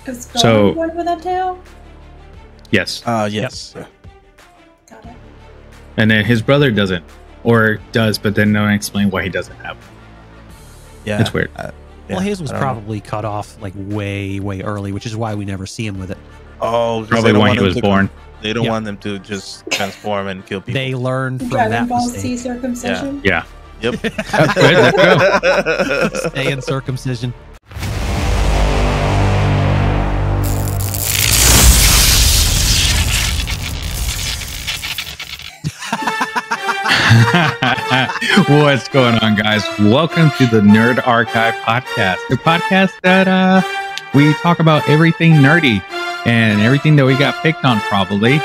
Is So- Gohan born with a tail? Yes. Yes. Got it. And then his brother doesn't. Or does, but then don't explain why he doesn't have it. Yeah. It's weird. Well, his was I don't know. probably cut off like way early, which is why we never see him with it. Oh, 'cause Probably they don't when want he him was to born. They don't Yeah. want them to just transform and kill people. They learned from Dragon that Ball mistake. Z circumcision? Yeah. Yep. That's good. Let's go. Stay in circumcision. What's going on, guys? Welcome to the Nerd Archive podcast, the podcast that we talk about everything nerdy and everything that we got picked on. Probably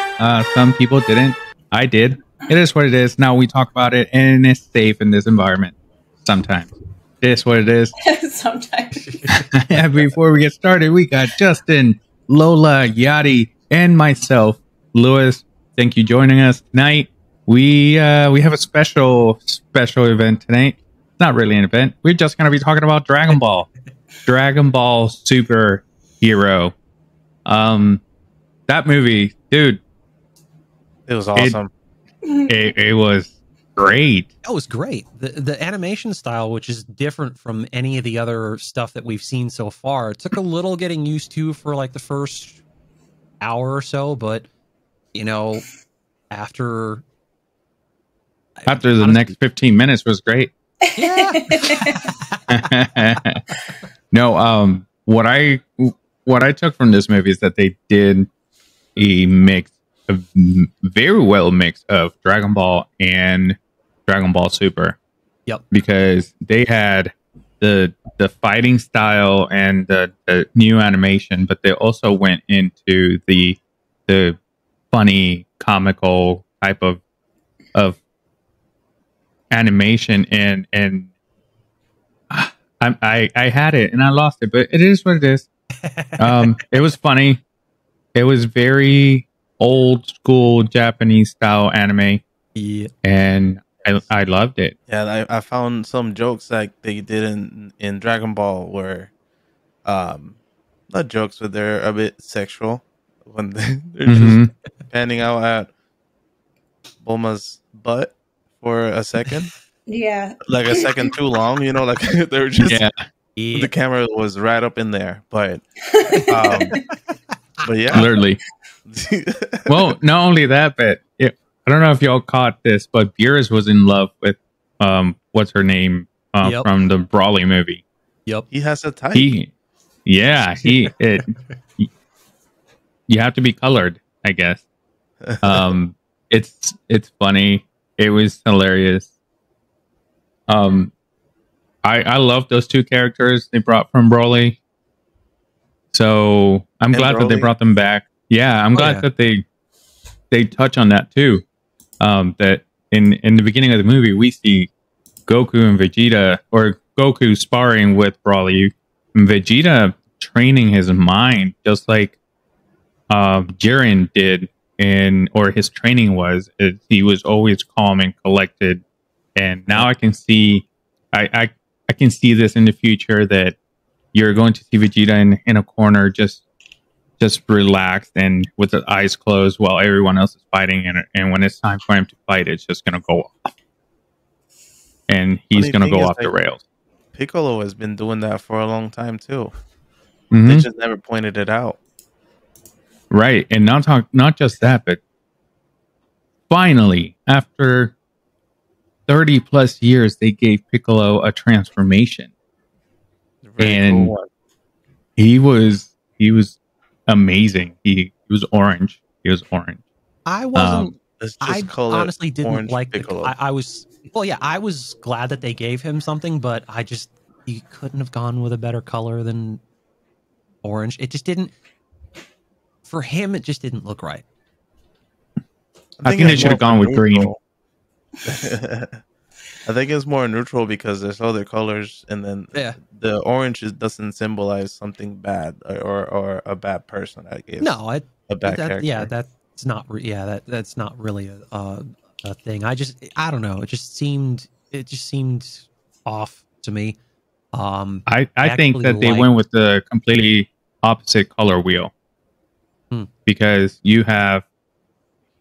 some people didn't. I did. It is what it is. Now we talk about it, and it's safe in this environment. Sometimes it is what it is. Sometimes. And before we get started, we got Justin, Lola, Yadi, and myself, Lewis. Thank you for joining us tonight. We have a special event tonight. It's not really an event. We're just gonna be talking about Dragon Ball, Dragon Ball Super Hero. That movie, dude, It was awesome. it was great. That was great. The animation style, which is different from any of the other stuff that we've seen so far, it took a little getting used to for like the first hour or so, but you know, after The honestly, next 15 minutes was great. yeah, No, what I took from this movie is that they did a very well mix of Dragon Ball and Dragon Ball Super. Yep. Because they had the fighting style and the new animation, but they also went into the funny comical type of animation and I had it and I lost it, but it is what it is. It was funny. It was very old school Japanese style anime, yeah. and I loved it. Yeah, I found some jokes like they did in Dragon Ball where, not jokes, but they're a bit sexual when they're Mhm. just panning out at Bulma's butt for a second, Yeah. like a second too long. You know, like they were just Yeah, the camera was right up in there, but yeah, literally. Well, not only that, but I don't know if y'all caught this, but Beerus was in love with what's her name Yep. from the Brawley movie. Yep. he has a type. You have to be colored, I guess. It's funny. It was hilarious. I love those two characters they brought from Broly. So I'm glad that they Broly? brought them back. Yeah, I'm glad yeah. that they touch on that too. That in the beginning of the movie we see Goku and Vegeta, or Goku sparring with Broly, and Vegeta training his mind just like Jiren did, or his training was. He was always calm and collected, and now I can see I can see this in the future that you're going to see Vegeta in a corner just relaxed and with the eyes closed while everyone else is fighting, and when it's time for him to fight, it's just gonna go off, and he's Funny gonna thing go is, off the like, rails. Piccolo has been doing that for a long time too. Mhm. They just never pointed it out. Right, and not just that, but finally, after 30 plus years, they gave Piccolo a transformation. Very And- cool one. He was amazing. He was orange. He was orange. I wasn't. Let's just I call it honestly didn't Orange like Piccolo. I was I was glad that they gave him something, but you couldn't have gone with a better color than orange. It just didn't, for him, it just didn't look right. I think they it's should have more gone with green. neutral. I think it's more neutral because there's other colors, and then Yeah. the orange doesn't symbolize something bad or a bad person. I guess No, a bad character. yeah, that's not that's not really a thing. I don't know. It just seemed off to me. I think actually that they like- went with the completely opposite color wheel Hmm. because you have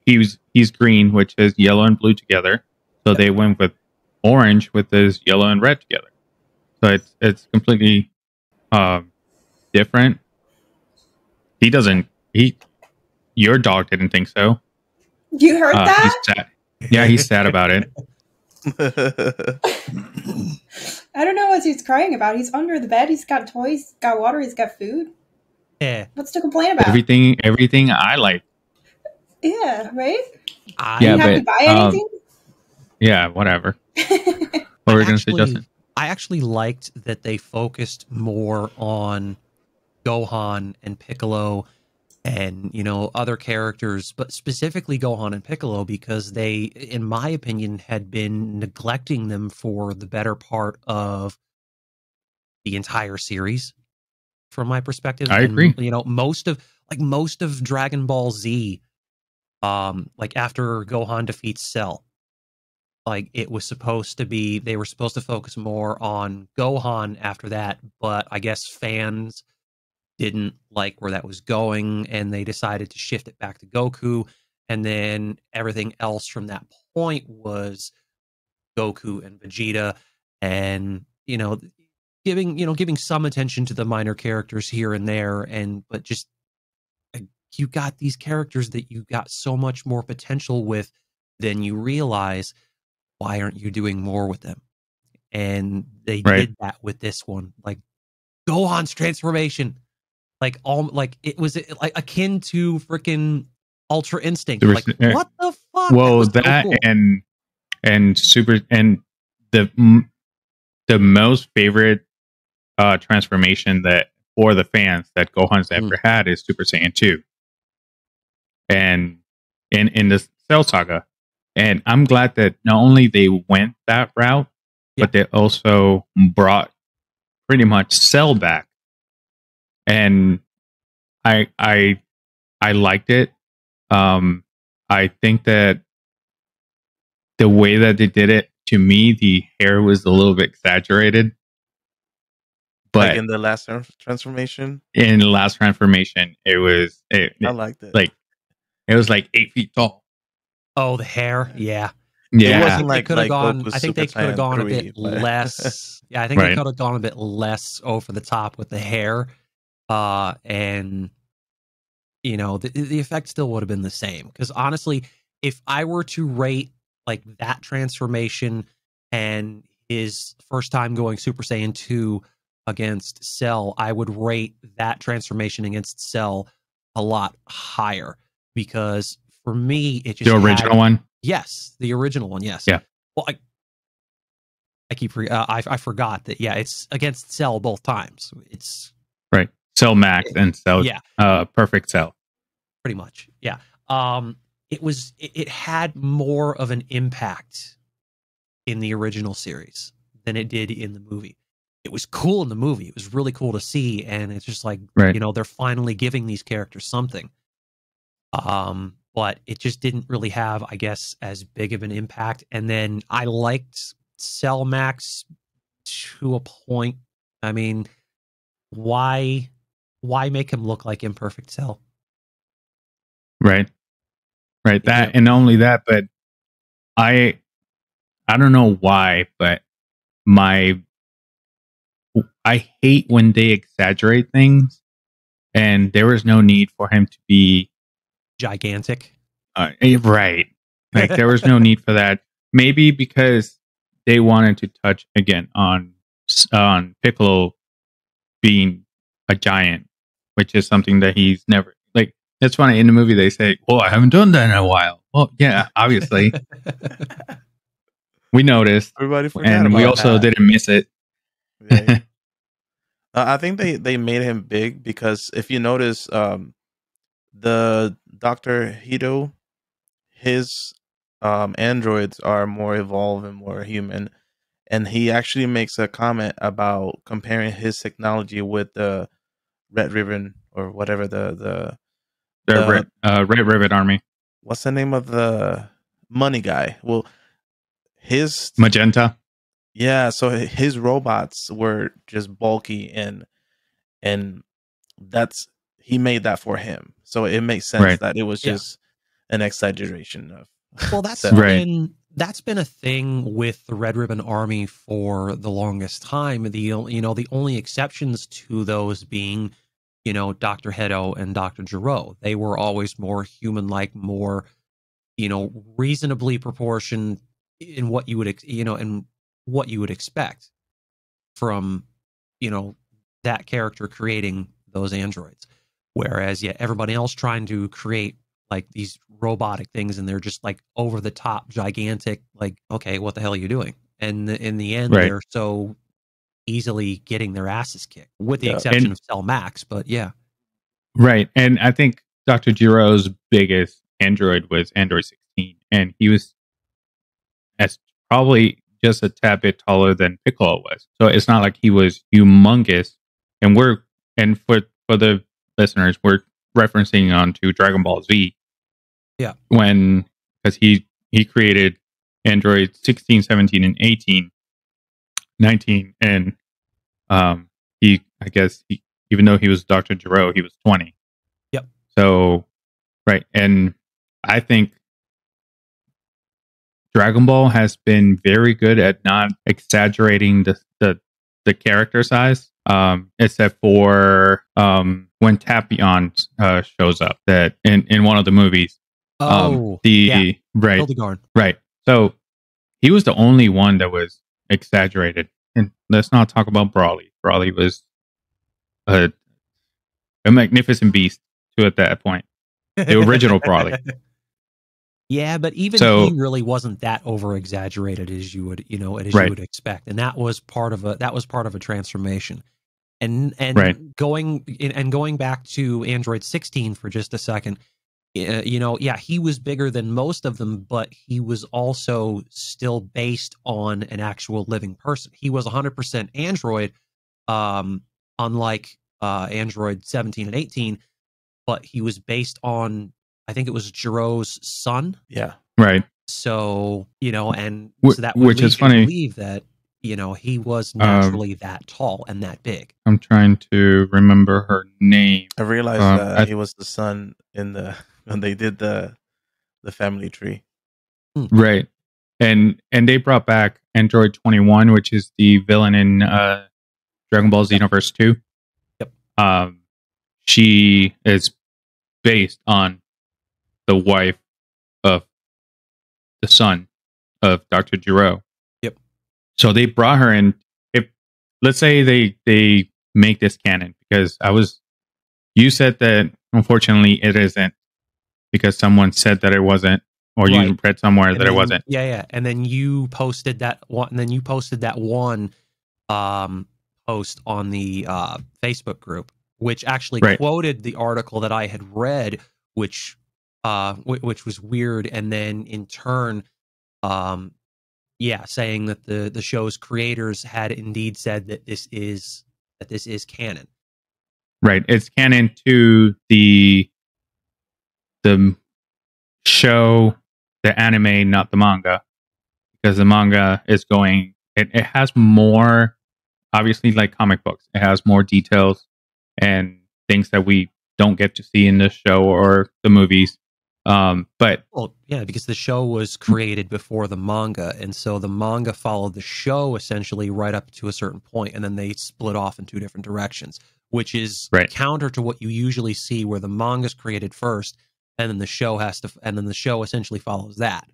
he's green, which is yellow and blue together. So they went with orange with this yellow and red together. So it's completely different. He doesn't. He your dog didn't think so. You heard He's that? sad. Yeah, he's sad about it. I don't know what he's crying about. He's under the bed. He's got toys, got water, he's got food. Yeah. What's to complain about? Everything I like. Yeah, right? I Yeah, You have to but, buy anything? Yeah, whatever. What were we going to say, Justin? I actually liked that they focused more on Gohan and Piccolo and, you know, other characters, but specifically Gohan and Piccolo because they, in my opinion, had been neglecting them for the better part of the entire series from my perspective. I agree. You know, most of Dragon Ball Z, like after Gohan defeats Cell, like it was supposed to be, they were supposed to focus more on Gohan after that, but I guess fans didn't like where that was going and they decided to shift it back to Goku. And then everything else from that point was Goku and Vegeta and, giving some attention to the minor characters here and there. But just, you got these characters that you got so much more potential with than you realize. Why aren't you doing more with them? And they did that with this one. Like Gohan's transformation, like it was like akin to freaking Ultra Instinct. Like what the fuck? Well, that so cool. and super and the most favorite transformation that for the fans that Gohan's ever had is Super Saiyan 2. And in the Cell Saga. And I'm glad that not only they went that route, but they also brought pretty much Cell back. And I liked it. I think that the way that they did it, to me, the hair was a little bit exaggerated. But like in the last transformation? In the last transformation, I liked it. Like it was like 8 feet tall. Oh, the hair, yeah. It wasn't like Goku's I think they could have gone 3, a bit less. Yeah, I think they could have gone a bit less over the top with the hair, and the effect still would have been the same. Because honestly, if I were to rate like that transformation and his first time going Super Saiyan 2 against Cell, I would rate that transformation against Cell a lot higher because for me, it just the original one. Yes, the original one. Yes. Yeah. Well, I forgot that. Yeah, it's against Cell both times. It's right. Cell Max and Cell. Yeah. Perfect Cell. Pretty much. Yeah. It had more of an impact in the original series than it did in the movie. It was cool in the movie. It was really cool to see, and it's just like they're finally giving these characters something. But it just didn't really have, I guess, as big of an impact. And then I liked Cell Max to a point. I mean, why make him look like Imperfect Cell? Right. That and not only that, but I don't know why, but I hate when they exaggerate things, and there was no need for him to be gigantic. Right. Like there was no need for that. Maybe because they wanted to touch again on Piccolo being a giant, which is something that he's never like. That's funny in the movie. They say, "Well, I haven't done that in a while." Well, yeah, obviously, we noticed, everybody forgot and we also didn't miss it. Yeah. I think they made him big because if you notice, the Dr. Hito, his androids are more evolved and more human, and he actually makes a comment about comparing his technology with the Red Ribbon or whatever the Red Ribbon Army. What's the name of the money guy? Well, his Magenta. Yeah, so his robots were just bulky and that's he made that for him, so it makes sense Right. that it was Yeah. just an exaggeration of Well, that's Cell. Right. been a thing with the Red Ribbon Army for the longest time. The only exceptions to those being, Dr. Hedo and Dr. Giro. They were always more human-like, more, reasonably proportioned in what you would expect from, that character creating those androids. Whereas, yeah, everybody else trying to create like these robotic things, and they're just like over the top, gigantic. Like, okay, what the hell are you doing? And in the end, Right. they're so easily getting their asses kicked, with the Yeah. exception And- of Cell Max. But yeah, Right. And I think Dr. Giro's biggest android was Android 16. And he was as probably just a tad bit taller than Piccolo was. So it's not like he was humongous. And for the listeners, we're referencing on to Dragon Ball Z. Yeah. Because he created Android 16, 17, and 18, 19. And even though he was Dr. Giro, he was 20. Yep. So, right. And I think Dragon Ball has been very good at not exaggerating the character size, except for when Tapion shows up that in one of the movies. yeah. Right, Hildegard. right. So he was the only one that was exaggerated. And let's not talk about Brawly. Brawly was a magnificent beast too at that point. The original Brawly. Yeah, but even So- he really wasn't that over exaggerated as you would, you Right. would expect, and that was part of a transformation. And Right. going back to Android 16 for just a second, yeah, he was bigger than most of them, but he was also still based on an actual living person. He was 100% Android, unlike Android 17 and 18, but he was based on, I think it was Jiro's son. Yeah. Right. So, and Wh- so that would which lead is you to funny. believe that, he was naturally that tall and that big. I'm trying to remember her name. I realized I- he was the son in when they did the family tree. Right. And they brought back Android 21, which is the villain in Dragon Ball Xenoverse 2. Yep. She is based on the wife of the son of Dr. Giro. Yep. So they brought her in. If let's say they make this canon, because you said that unfortunately it isn't, because someone said that it wasn't, or you Right. read somewhere And that then, it wasn't. Yeah. And then you posted that one. And then you posted that one post on the Facebook group, which actually Right. quoted the article that I had read, which was weird. And then in turn, saying that the show's creators had indeed said that this is canon. Right. It's canon to the show, the anime, not the manga, because the manga is going. It has more, obviously, like comic books. It has more details and things that we don't get to see in the show or the movies. But Well, yeah, because the show was created before the manga, and so the manga followed the show essentially right up to a certain point, and then they split off in two different directions, which is Right. counter to what you usually see, where the manga's created first, and then the show and then the show essentially follows that,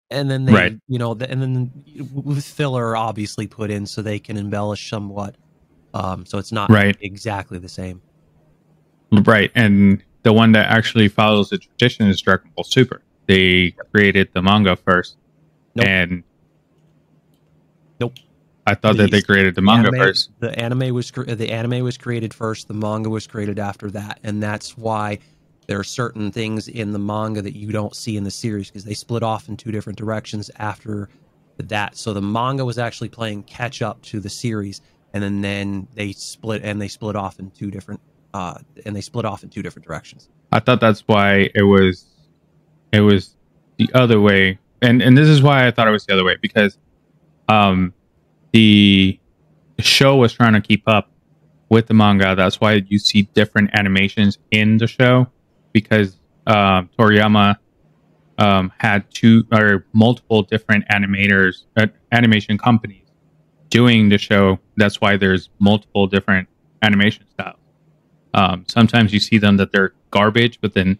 and then they, Right. and then with filler obviously put in so they can embellish somewhat, so it's not Right. exactly the same. Right. And the one that actually follows the tradition is Dragon Ball Super. They created the manga first. Nope. And Nope. I thought that they created the manga first. The anime was created first. The manga was created after that, and that's why there are certain things in the manga that you don't see in the series, because they split off in two different directions after that. So the manga was actually playing catch up to the series, and then they split off in two different directions. I thought that's why it was the other way. And this is why I thought it was the other way, because the show was trying to keep up with the manga. That's why you see different animations in the show, because Toriyama had two or multiple different animators, animation companies doing the show. That's why there's multiple different animation styles. Sometimes you see them that they're garbage, but then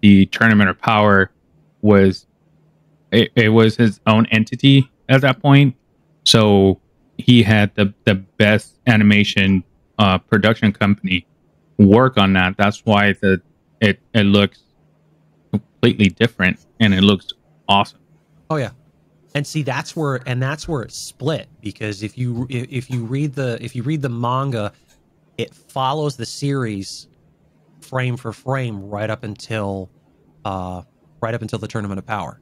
the Tournament of Power was it was his own entity at that point, so he had the best animation production company work on that. That's why it looks completely different and it looks awesome. Oh yeah. And see, that's where it's split, because if you read the manga, it follows the series frame for frame right up until the Tournament of Power.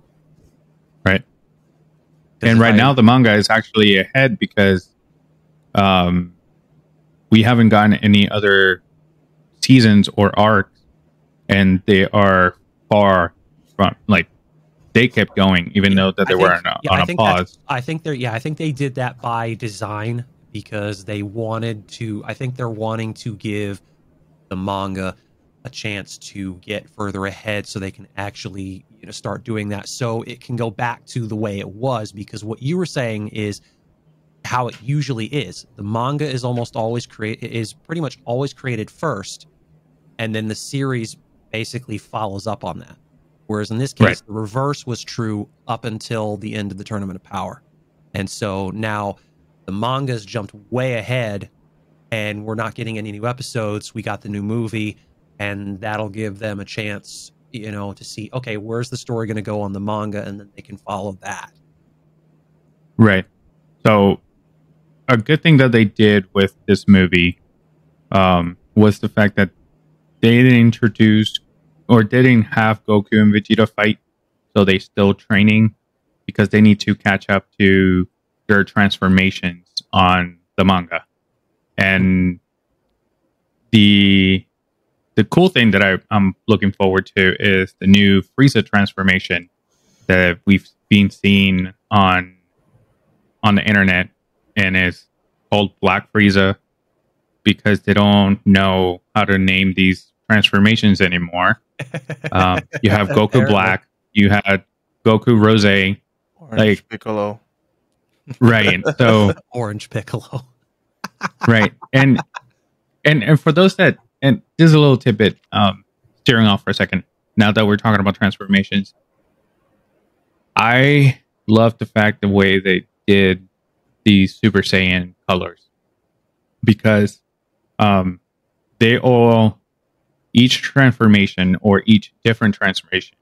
Right. And right now the manga is actually ahead because we haven't gotten any other seasons or arcs, and they are far from, like, they kept going even though that they were on a pause. I think they did that by design, because they wanted to. I think they're wanting to give the manga a chance to get further ahead, so they can actually start doing that, so it can go back to the way it was. Because what you were saying is how it usually is. The manga is pretty much always created first, and then the series basically follows up on that. Whereas in this case, the reverse was true up until the end of the Tournament of Power. And so now the manga's jumped way ahead, and we're not getting any new episodes. We got the new movie, and that'll give them a chance, to see, okay, where's the story going to go on the manga, and then they can follow that. Right. So a good thing that they did with this movie was the fact that they didn't introduce or didn't have Goku and Vegeta fight, so they still training, because they need to catch up to their transformations on the manga. And the cool thing that I'm looking forward to is the new Frieza transformation that we've been seeing on the internet, and it's called Black Frieza, because they don't know how to name these transformations anymore. You have Goku Black, you had Goku Rose, Orange Piccolo. Right. So Orange Piccolo. Right. And for those that, and this is a little tidbit, steering off for a second, now that we're talking about transformations, I love the fact the way they did the Super Saiyan colors, because each transformation or each different transformation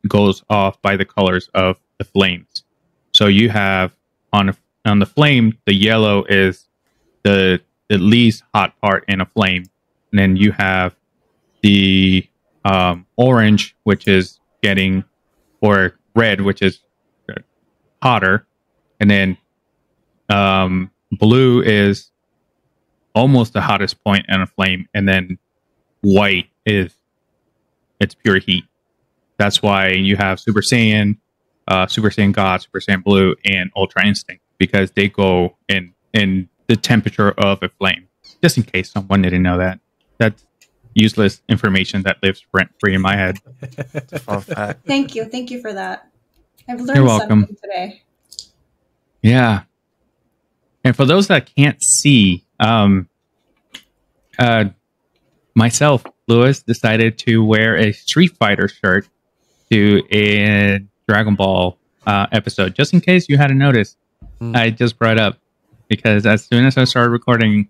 goes off by the colors of the flames. So you have on the flame, the yellow is the least hot part in a flame, and then you have the orange, which is getting, or red, which is hotter, and then blue is almost the hottest point in a flame, and then white it's pure heat. That's why you have Super Saiyan, Super Saiyan God, Super Saiyan Blue, and Ultra Instinct, because they go in the temperature of a flame. Just in case someone didn't know that. That's useless information that lives rent-free in my head. Fun fact. Thank you for that. I've learned something today. Yeah. And for those that can't see, myself, Lewis, decided to wear a Street Fighter shirt to a Dragon Ball episode. Just in case you hadn't noticed, I just brought up, because as soon as I started recording,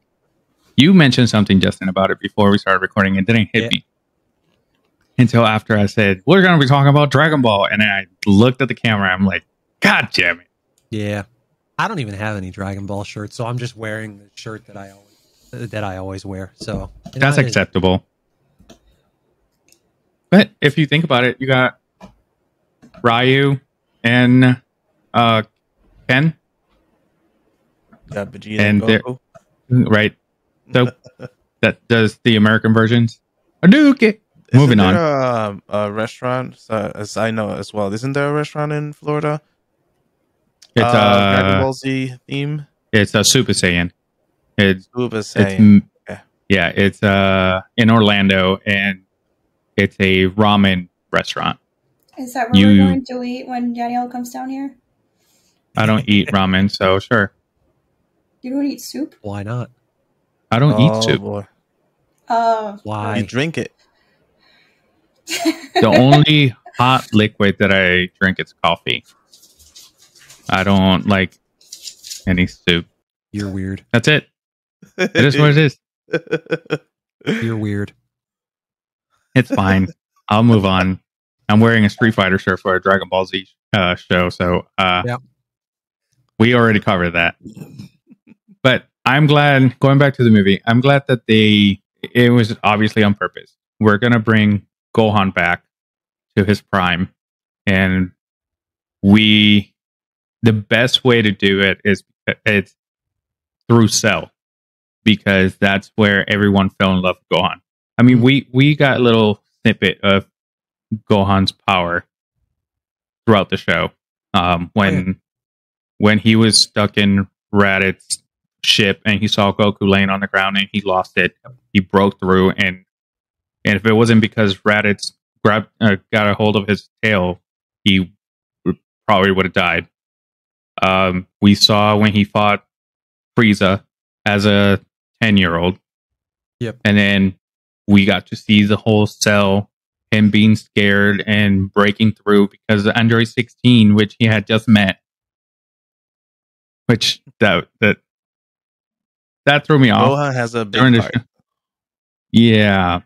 you mentioned something, Justin, about it before we started recording. It didn't hit me until after I said, we're going to be talking about Dragon Ball. And then I looked at the camera. I'm like, God damn it. Yeah. I don't even have any Dragon Ball shirts, so I'm just wearing the shirt that I always wear. So that's acceptable. But if you think about it, you got Ryu and Ken. Got Vegeta and Goku. Right. So that does the American versions. Hadouken. Moving on. A restaurant, as I know as well. Isn't there a restaurant in Florida? It's Dragon Ball Z theme. It's a Super Saiyan. It's Super it's Saiyan. Yeah. yeah, it's in Orlando, and it's a ramen restaurant. Is that where we're You, going to eat when Danielle comes down here? I don't eat ramen, so sure. You don't eat soup? Why not? I don't eat Oh soup. boy. Oh, You Why? drink it. The only hot liquid that I drink is coffee. I don't like any soup. You're weird. That's it. It is what it is. You're weird. It's fine. I'll move on. I'm wearing a Street Fighter shirt for a Dragon Ball Z show, so Yeah. we already covered that. But I'm glad, going back to the movie, I'm glad that it was obviously on purpose. We're going to bring Gohan back to his prime. And the best way to do it is it's through Cell, because that's where everyone fell in love with Gohan. I mean, we got a little snippet of Gohan's power throughout the show. When he was stuck in Raditz ship and he saw Goku laying on the ground and he lost it, he broke through, and if it wasn't because Raditz got a hold of his tail, he probably would have died. We saw when he fought Frieza as a 10-year-old. Yep. And then we got to see the whole Cell, him being scared and breaking through because of Android 16, which he had just met. Which that threw me off. Gohan has a during big the part. show. Yeah.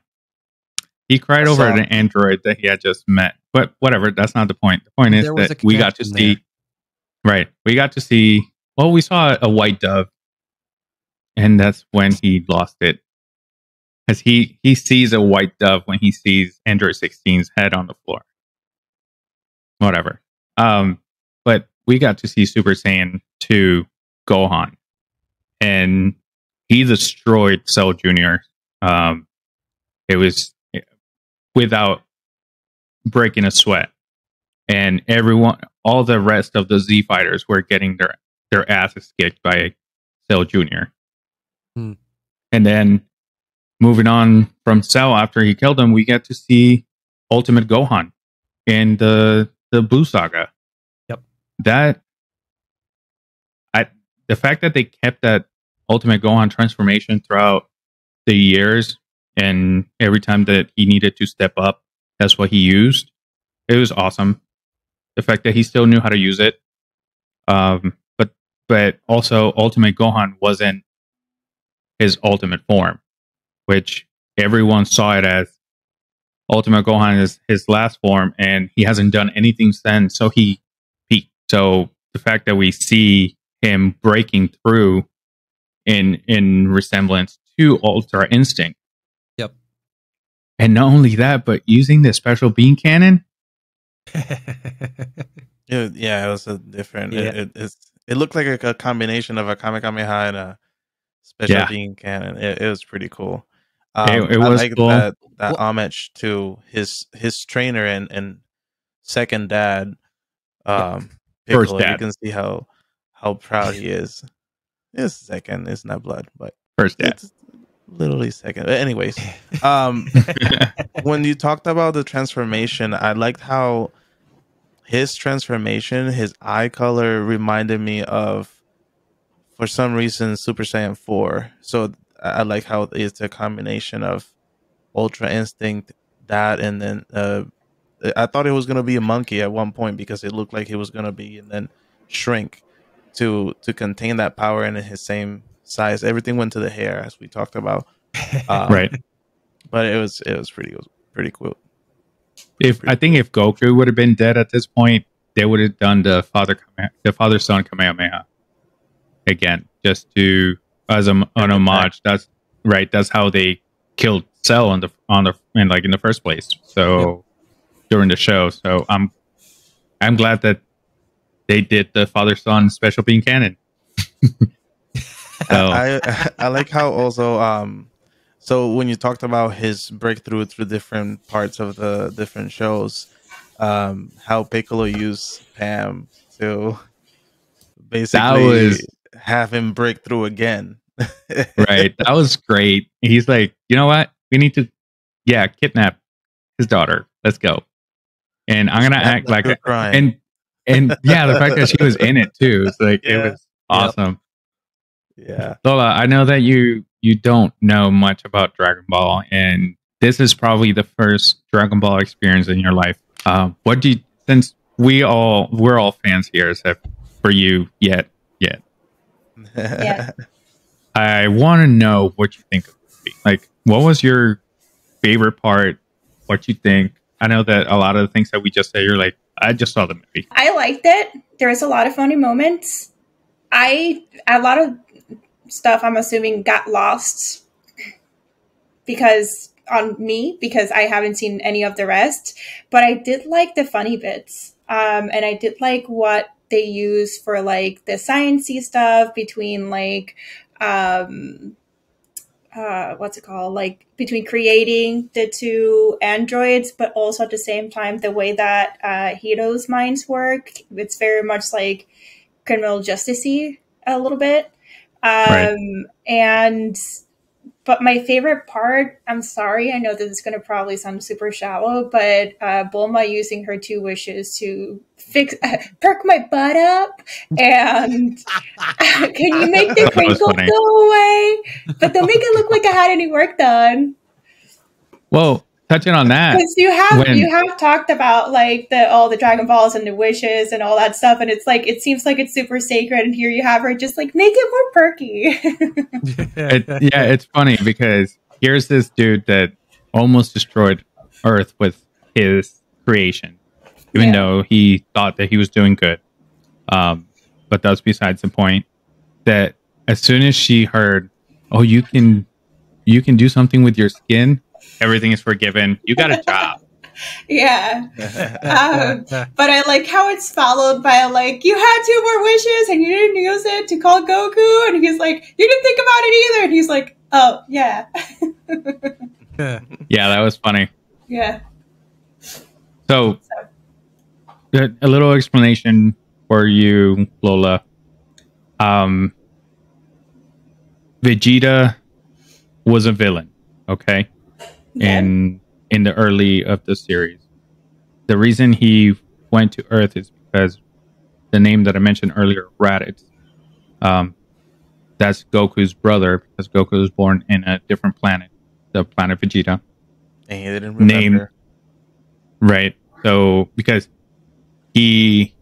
He cried over an android that he had just met. But whatever, that's not the point. The point is that we got to see we got to see, well, we saw a white dove, and that's when he lost it. Because he sees a white dove when he sees Android 16's head on the floor. Whatever. But we got to see Super Saiyan 2 Gohan, and he destroyed Cell Jr. It was without breaking a sweat, and all the rest of the Z fighters were getting their asses kicked by Cell Jr. Hmm. And then moving on from Cell, after he killed him, we get to see Ultimate Gohan in the Buu saga. Yep. The fact that they kept that Ultimate Gohan transformation throughout the years, and every time that he needed to step up, that's what he used. It was awesome. The fact that he still knew how to use it. But also Ultimate Gohan wasn't his ultimate form, which everyone saw it as Ultimate Gohan is his last form, and he hasn't done anything since. So he peaked. So the fact that we see him breaking through in resemblance to Ultra Instinct. Yep. And not only that, but using the special beam cannon. Yeah, it was a different. Yeah. It looked like a combination of a Kamehameha and a special beam cannon. It was pretty cool. It I was like cool. that homage to his trainer and second dad, Piccolo. First dad. You can see how proud he is. His second is not blood, but first dad. It's literally second. But anyways, when you talked about the transformation, I liked how his transformation, his eye color reminded me of, for some reason, Super Saiyan 4. So I like how it's a combination of Ultra Instinct, that, and then I thought it was going to be a monkey at one point because it looked like he was going to be, and then shrink to contain that power in his same size. Everything went to the hair, as we talked about. Right. But it was pretty cool. I think if Goku would have been dead at this point, they would have done the father son Kamehameha again, just to as an homage. That's right. That's how they killed Cell in the first place. So during the show, so I'm glad that they did the father son special beam cannon. I like how also so when you talked about his breakthrough through different parts of the different shows, how Piccolo used Pam to basically have him break through again. Right. That was great. He's like, you know what? We need to, kidnap his daughter. Let's go. And I'm gonna act like it. crying. And the fact that she was in it too. It's like it was awesome. Yeah. Lola, I know that you don't know much about Dragon Ball, and this is probably the first Dragon Ball experience in your life. What do you, since we're all fans here, except for you yet. Yeah. I want to know what you think of the movie. Like, what was your favorite part? What you think? I know that a lot of the things that we just said, you're like, I just saw the movie. I liked it. There was a lot of funny moments. A lot of stuff I'm assuming got lost because I haven't seen any of the rest. But I did like the funny bits. And I did like what they use for like the sciencey stuff between like what's it called? Like between creating the two androids, but also at the same time the way that Hito's minds work. It's very much like criminal justice-y a little bit. Right. But my favorite part, I'm sorry, I know this is going to probably sound super shallow, but Bulma using her 2 wishes to perk my butt up, and can you make the crinkles go away? But don't make it look like I had any work done. Well, touching on that, because you have talked about like all the Dragon Balls and the wishes and all that stuff, and it's like it seems like it's super sacred, and here you have her just like make it more perky. It's funny because here's this dude that almost destroyed Earth with his creation, even though he thought that he was doing good. But that's besides the point. That as soon as she heard, "Oh, you can do something with your skin," everything is forgiven. You got a job. Yeah. But I like how it's followed by like, you had 2 more wishes and you didn't use it to call Goku. And he's like, you didn't think about it either. And he's like, oh, yeah. Yeah, that was funny. Yeah. So a little explanation for you, Lola. Vegeta was a villain, okay? In the early of the series. The reason he went to Earth is because the name that I mentioned earlier, Raditz, that's Goku's brother, because Goku was born in a different planet, the planet Vegeta. And he didn't remember. Right. So, because he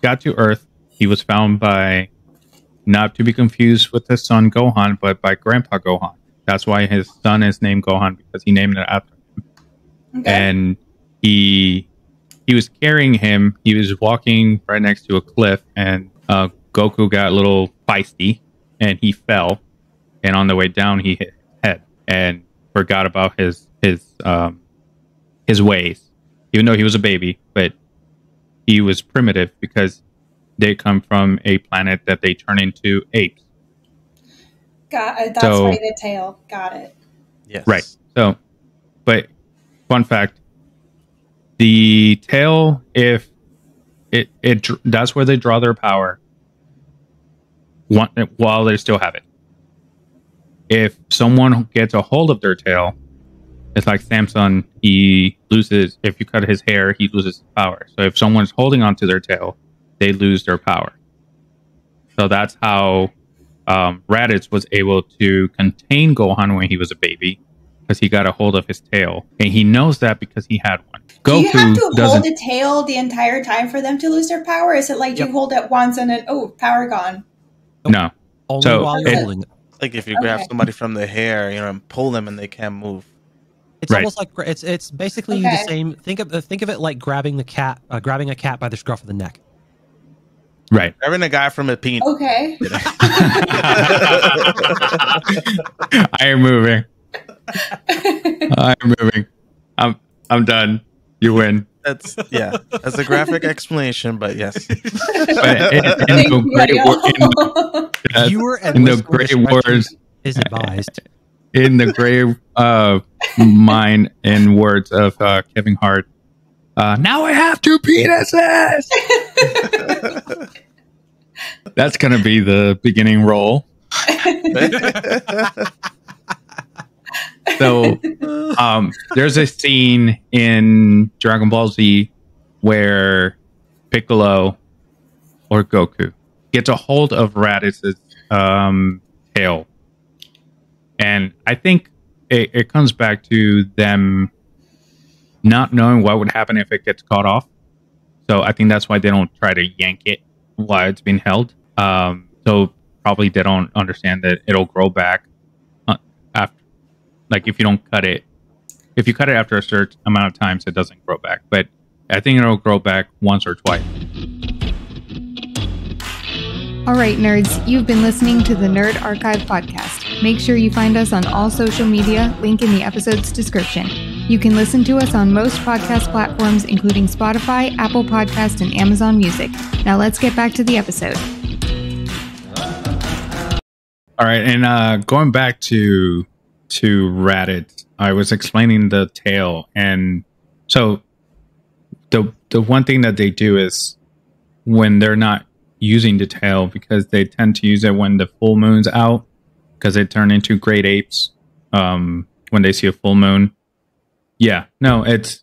got to Earth, he was found by, not to be confused with his son Gohan, but by Grandpa Gohan. That's why his son is named Gohan, because he named it after him. Okay. And he was carrying him. He was walking right next to a cliff, and Goku got a little feisty, and he fell. And on the way down, he hit his head and forgot about his ways. Even though he was a baby, but he was primitive because they come from a planet that they turn into apes. Got it. That's why the tail. Got it. Yes. Right. So, but fun fact: the tail, if it that's where they draw their power. While they still have it. If someone gets a hold of their tail, it's like Samson. He loses. If you cut his hair, he loses his power. So if someone's holding onto their tail, they lose their power. So that's how Raditz was able to contain Gohan when he was a baby, because he got a hold of his tail, and he knows that because he had one. Goku do you have to hold the tail the entire time for them to lose their power? Is it like you hold it once and then power gone? No, only while you're holding it. Like if you grab somebody from the hair, and pull them, and they can't move. It's almost like it's basically the same. Think of it like grabbing a cat by the scruff of the neck. Right. Grabbing a guy from a penis. Okay. I am moving. I'm done. You win. That's a graphic explanation, but yes. But in the Great Wars is advised. In the great mind and words of Kevin Hart, now I have 2 penises. That's gonna be the beginning role So there's a scene in Dragon Ball Z where Piccolo or Goku gets a hold of Raditz' tail. And I think it comes back to them not knowing what would happen if it gets caught off. So I think that's why they don't try to yank it while it's being held. So probably they don't understand that it'll grow back after, like if you don't cut it. If you cut it after a certain amount of times, it doesn't grow back. But I think it'll grow back once or twice. All right, nerds, you've been listening to the Nerd Archive podcast. Make sure you find us on all social media, link in the episode's description. You can listen to us on most podcast platforms, including Spotify, Apple Podcast, and Amazon Music. Now let's get back to the episode. All right, and going back to Raditz, I was explaining the tail, and so the one thing that they do is when they're not using the tail, because they tend to use it when the full moon's out, because they turn into great apes when they see a full moon. Yeah, no, it's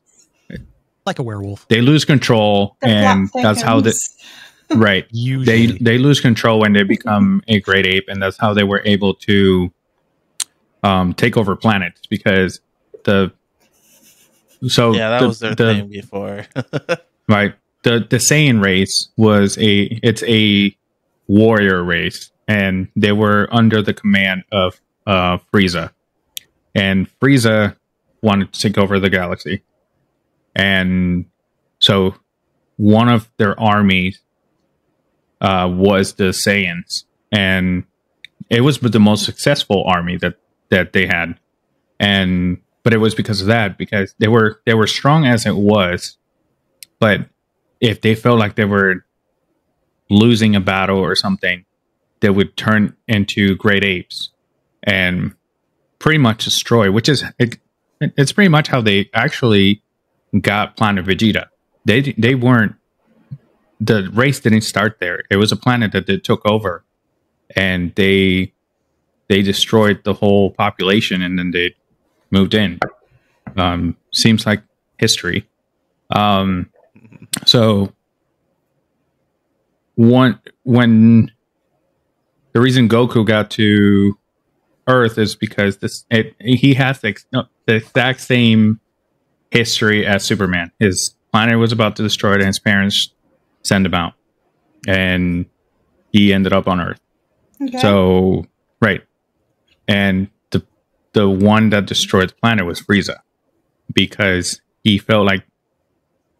like a werewolf. They lose control, and that's how right. They lose control when they become a great ape, and that's how they were able to take over planets, because that was their thing before. Right. The Saiyan race was a warrior race, and they were under the command of Frieza. And Frieza wanted to take over the galaxy. And so one of their armies was the Saiyans. And it was the most successful army that they had. But it was because of that, because they were strong as it was, but if they felt like they were losing a battle or something, they would turn into great apes and pretty much destroy, which is it's pretty much how they actually got Planet Vegeta. They weren't, the race didn't start there. It was a planet that they took over, and they destroyed the whole population, and then they moved in. Seems like history. So when the reason Goku got to Earth is because he has the exact same history as Superman. His planet was about to destroy it, and his parents sent him out, and he ended up on Earth. Okay. So right, and the one that destroyed the planet was Frieza, because he felt like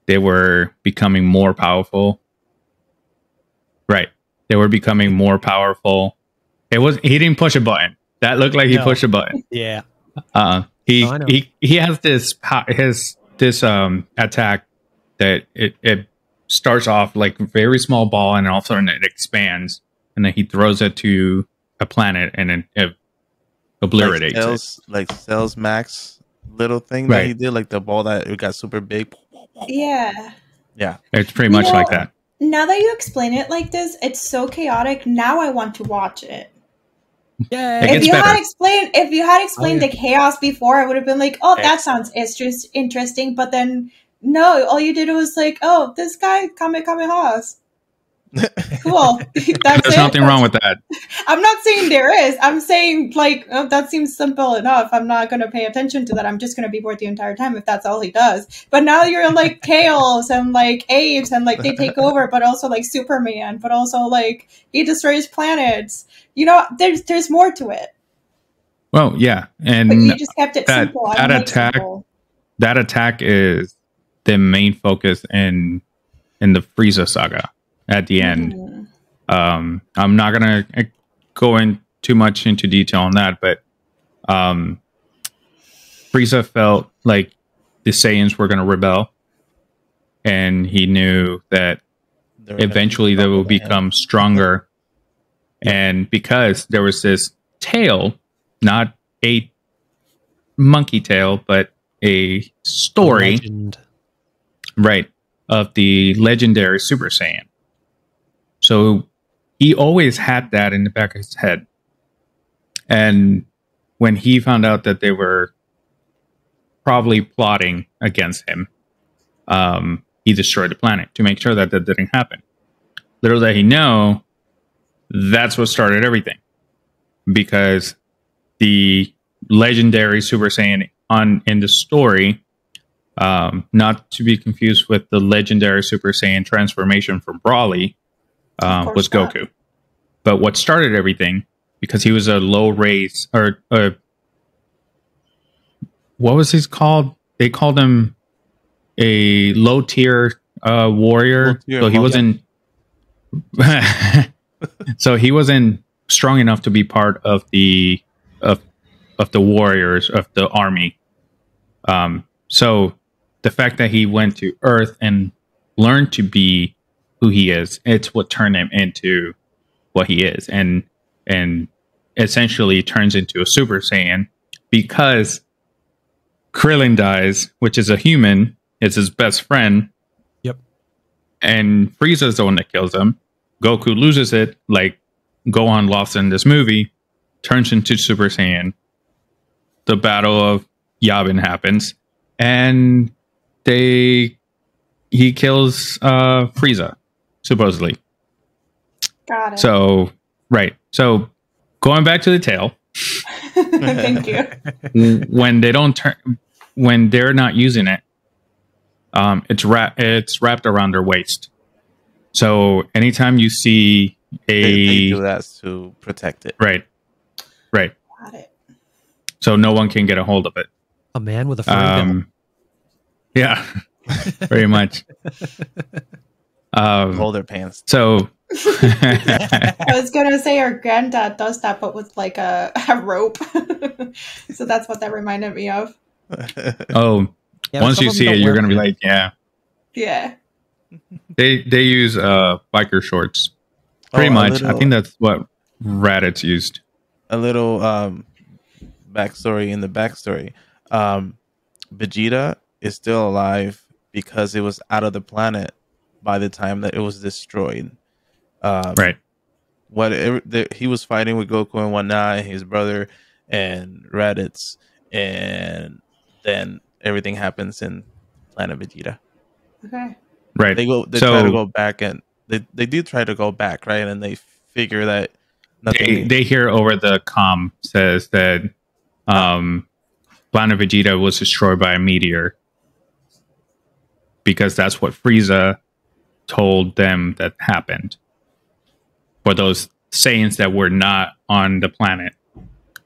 they were becoming more powerful. Right. They were becoming more powerful. He didn't push a button. That looked like he pushed a button. Yeah. He has this attack that it starts off like a very small ball, and all of a sudden it expands, and then he throws it to a planet, and it obliterates it. Like Cell's Max little thing that he did, like the ball that it got super big. Yeah. Yeah. It's pretty much like that. Now that you explain it like this, it's so chaotic. Now I want to watch it. Yeah. If you had explained the chaos before, I would have been like, "Oh, that sounds interesting." But then, no, all you did was like, "Oh, this guy Kamehamehas." Cool. There's nothing wrong with that. I'm not saying there is. I'm saying that seems simple enough. I'm not going to pay attention to that. I'm just going to be bored the entire time if that's all he does. But now you're like chaos and like apes and like they take over, but also like Superman, but also like he destroys planets. You know, there's more to it. Well, yeah, and but you just kept it simple. That attack is the main focus in the Frieza saga. At the end, I'm not gonna go in too much into detail on that, but Frieza felt like the Saiyans were gonna rebel, and he knew that eventually they will become stronger. And because there was this tail, not a monkey tail, but a story, right, of the legendary Super Saiyan. So he always had that in the back of his head. And when he found out that they were probably plotting against him, he destroyed the planet to make sure that that didn't happen. Little did he know, that's what started everything. Because the legendary Super Saiyan in the story, not to be confused with the legendary Super Saiyan transformation from Broly, was not. Goku. But what started everything, because he was a low race, or what was he called? They called him a low tier warrior. Low-tier So he wasn't. So he wasn't strong enough to be part of the warriors of the army. So the fact that he went to Earth and learned to be who he is, it's what turned him into what he is, and essentially turns into a Super Saiyan because Krillin dies, which is a human, is his best friend. Yep. And Frieza's the one that kills him. Goku loses it, like Gohan lost in this movie, turns into Super Saiyan. The Battle of Yavin happens, and he kills Frieza, supposedly. Got it. So, right. So, going back to the tail. Thank you. When they don't when they're not using it, it's wrapped around their waist. So anytime you see they do that to protect it. Right. Got it. So no one can get a hold of it. A man with a furry belly. Yeah, very much. Hold their pants. So I was gonna say our granddad does that, but with like a rope. So that's what that reminded me of. Oh, Yeah, once some you of them see it, don't you're wear gonna be them. like, yeah. Yeah. They use biker shorts, pretty much. I think that's what Raditz used. A little backstory in the backstory. Vegeta is still alive because it was out of the planet by the time that it was destroyed. Right. He was fighting with Goku and whatnot, his brother and Raditz, and then everything happens in Planet Vegeta. Okay. Right. They try to go back, and they do try to go back, right? And they figure that nothing. They hear over the comm says that Planet Vegeta was destroyed by a meteor, because that's what Frieza told them that happened. For those Saiyans that were not on the planet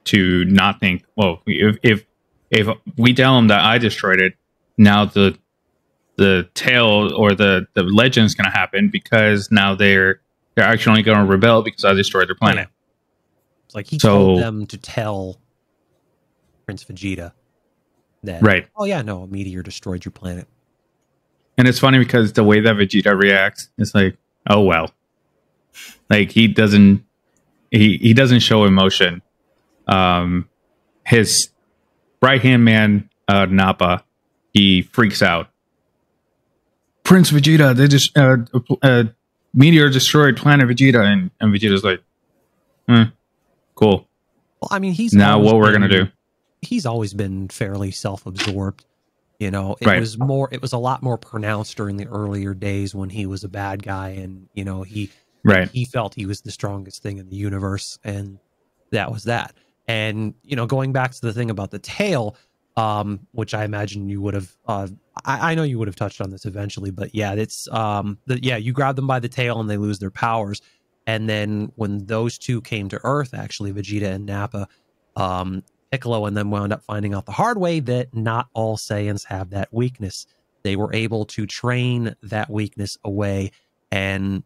to not think, well, if we tell them that I destroyed it, now the tale or the legend's going to happen, because now they're actually going to rebel because I destroyed their planet. It's like he told them to tell Prince Vegeta that, right? Oh yeah, no, a meteor destroyed your planet. And it's funny because the way that Vegeta reacts is like, oh well. Like he doesn't show emotion. His right hand man, Nappa, he freaks out. Prince Vegeta, they just meteor destroyed Planet Vegeta, and Vegeta's like, cool. Well, I mean, he's now what we're gonna do. He's always been fairly self-absorbed. You know, it Right. was a lot more pronounced during the earlier days when he was a bad guy, and you know, he felt he was the strongest thing in the universe, and that was that. And you know, going back to the thing about the tail, which I imagine you would have, I know you would have touched on this eventually, but yeah, it's you grab them by the tail and they lose their powers. And then when those two came to Earth, actually, Vegeta and Nappa, Piccolo and them wound up finding out the hard way that not all Saiyans have that weakness. They were able to train that weakness away. And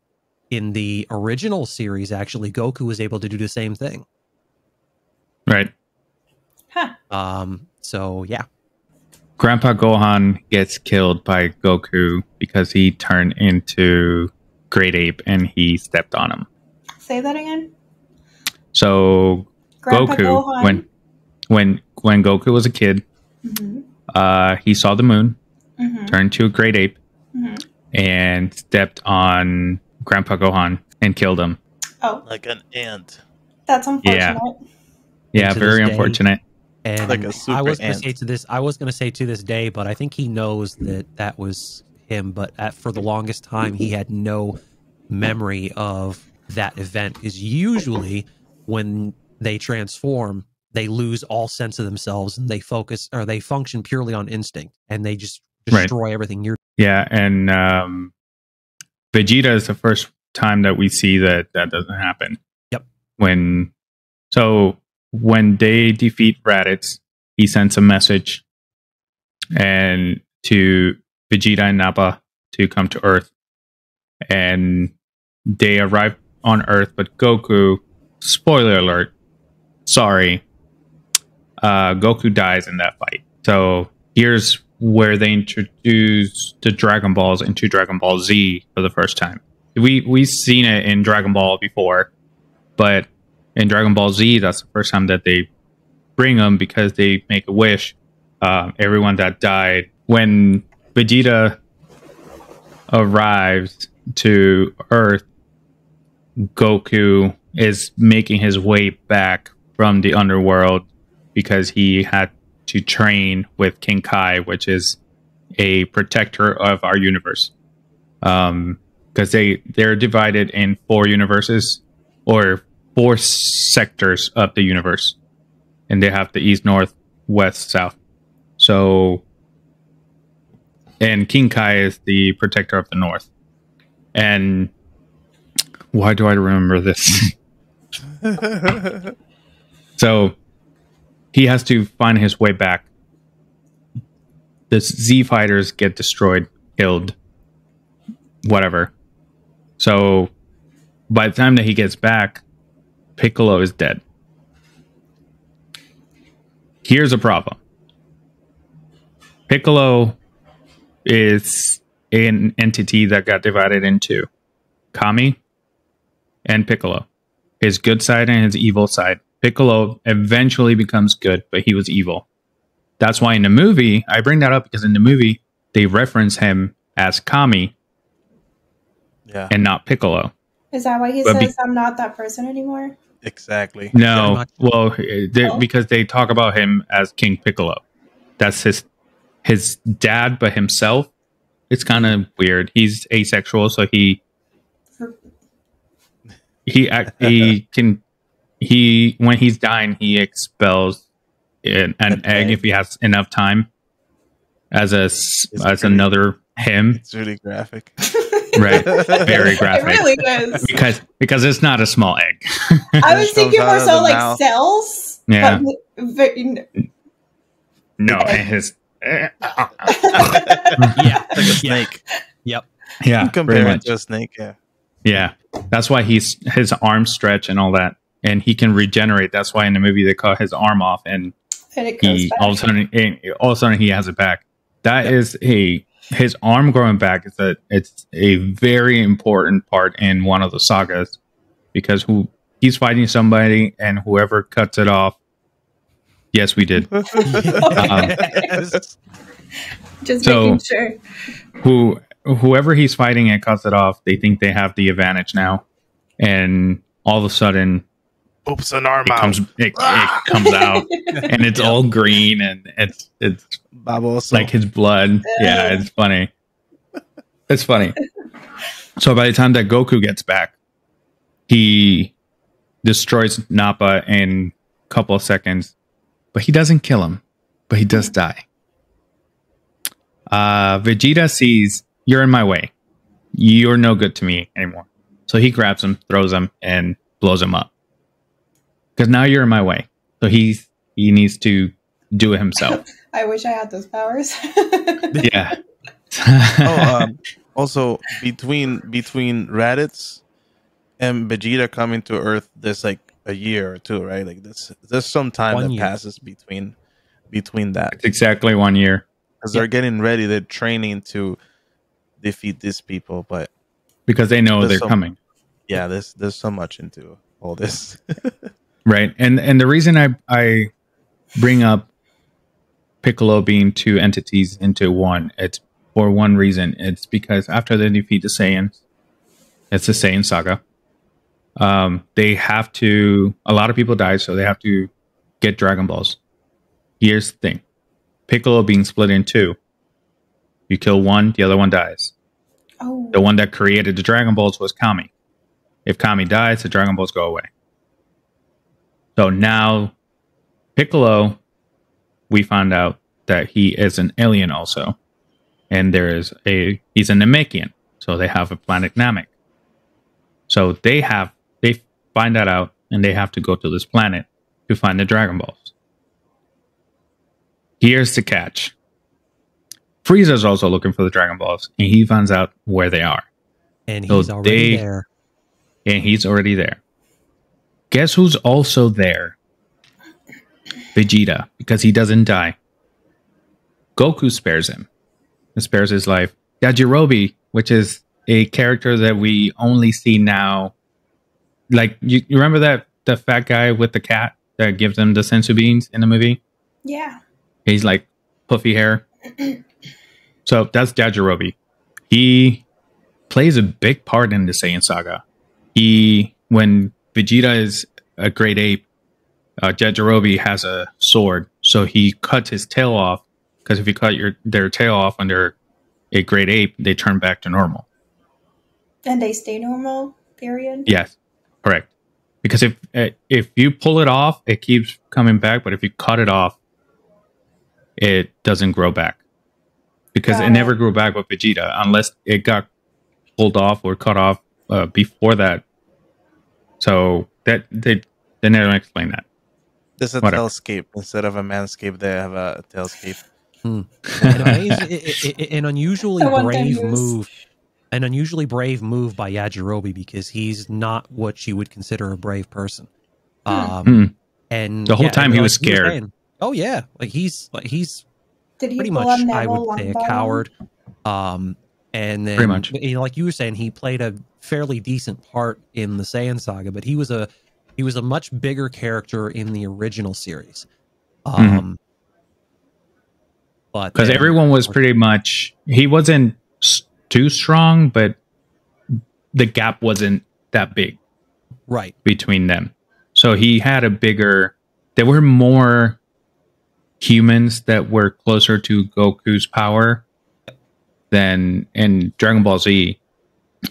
in the original series, actually, Goku was able to do the same thing. Right. Huh. So, yeah. Grandpa Gohan gets killed by Goku because he turned into Great Ape and he stepped on him. Say that again. So Grandpa Goku, Gohan. when Goku was a kid, he saw the moon, turned to a Great Ape, and stepped on Grandpa Gohan and killed him. Oh, Like an ant. that's unfortunate. Yeah, to very this day. unfortunate. And Like a super I was going to ant. say to this, I was going to say to this day, but I think he knows that was him. But for the longest time, he had no memory of that event, because usually when they transform, they lose all sense of themselves and they focus, or they function purely on instinct, and they just destroy everything near. Yeah, and Vegeta is the first time that we see that doesn't happen. Yep. When they defeat Raditz, he sends a message and to Vegeta and Nappa to come to Earth, and they arrive on Earth. But Goku, spoiler alert, sorry, Goku dies in that fight. So here's where they introduce the Dragon Balls into Dragon Ball Z for the first time. We've seen it in Dragon Ball before, but in Dragon Ball Z, that's the first time that they bring them, because they make a wish. Everyone that died, when Vegeta arrives to Earth, Goku is making his way back from the underworld because he had to train with King Kai, which is a protector of our universe. Because they're divided in 4 universes, or 4 sectors of the universe, and they have the east, north, west, south. So, and King Kai is the protector of the north. And why do I remember this? So he has to find his way back. The Z fighters get destroyed, killed, whatever. So by the time that he gets back, Piccolo is dead. Here's a problem. Piccolo is an entity that got divided into Kami and Piccolo. His good side and his evil side. Piccolo eventually becomes good, but he was evil. That's why in the movie, I bring that up because in the movie, they reference him as Kami and not Piccolo. Is that why he says, I'm not that person anymore? Exactly. No, well, because they talk about him as King Piccolo. That's his dad, but himself. It's kind of weird. He's asexual, so he when he's dying, he expels an egg if he has enough time as another him. It's really graphic. Right. Very graphic. It really is. Because it's not a small egg. I was thinking more so like mouth. cells. Yeah. No, Okay. his Yeah, Like a snake. Yep. yeah, You compare pretty it much. to a snake, yeah. Yeah. That's why his arms stretch and all that. And he can regenerate. That's why in the movie they cut his arm off and it goes he back. all of a sudden he has it back. That is his arm growing back it's a very important part in one of the sagas, because he's fighting somebody and whoever cuts it off. Yes, we did. Just so- making sure. Whoever he's fighting and cuts it off, they think they have the advantage now, and all of a sudden Oops, an arm it out. it comes out and it's all green and it's Baboso. like his blood. Yeah, it's funny. It's funny. So by the time that Goku gets back, he destroys Nappa in a couple of seconds, but he doesn't kill him, but he does die. Vegeta sees, you're in my way. You're no good to me anymore. So he grabs him, throws him, and blows him up. Because now you're in my way. So he needs to do it himself. I wish I had those powers. Yeah. Also between Raditz and Vegeta coming to Earth, there's like a year or two, right? Like there's some time 1 that year. passes between that, It's exactly 1 year. because they're getting ready, they're training to defeat these people. But Because they know There's they're coming. yeah, there's so much into all this. Right. And the reason I bring up Piccolo being 2 entities into one, it's for one reason. It's because after they defeat the Saiyans, it's the Saiyan saga. They have to, a lot of people die, so they have to get Dragon Balls. Here's the thing. Piccolo being split in two. You kill one, the other one dies. Oh. The one that created the Dragon Balls was Kami. If Kami dies, the Dragon Balls go away. So now, Piccolo, we found out that he is an alien also. And he's a Namekian. So they have a planet Namek. So they find that out, and they have to go to this planet to find the Dragon Balls. Here's the catch. Frieza's also looking for the Dragon Balls, and he finds out where they are. And he's already there. And he's already there. Guess who's also there? Vegeta, because he doesn't die. Goku spares him. He spares his life. Yajirobe, which is a character that we only see now. Like, you remember the fat guy with the cat that gives him the sensu beans in the movie? Yeah. He's like puffy hair. So that's Yajirobe. He plays a big part in the Saiyan saga. When Vegeta is a great ape, Yajirobe has a sword, so he cuts his tail off. Because if you cut their tail off when they're a great ape, they turn back to normal. And they stay normal, period? Yes, correct. Because if you pull it off, it keeps coming back. But if you cut it off, it doesn't grow back. Because it never grew back with Vegeta unless it got pulled off or cut off before that. So that they never explain that. There's a tailscape instead of a manscape. They have a tailscape. An unusually brave move by Yajirobe, because he's not what you would consider a brave person. And the whole time he was scared. Saying, oh yeah, he's Did he pretty much, I would say, a coward. And then, pretty much, like you were saying, he played a fairly decent part in the Saiyan saga, but he was a much bigger character in the original series. But because everyone was pretty much, he wasn't too strong, but the gap wasn't that big, right, between them. So he had there were more humans that were closer to Goku's power than in Dragon Ball Z.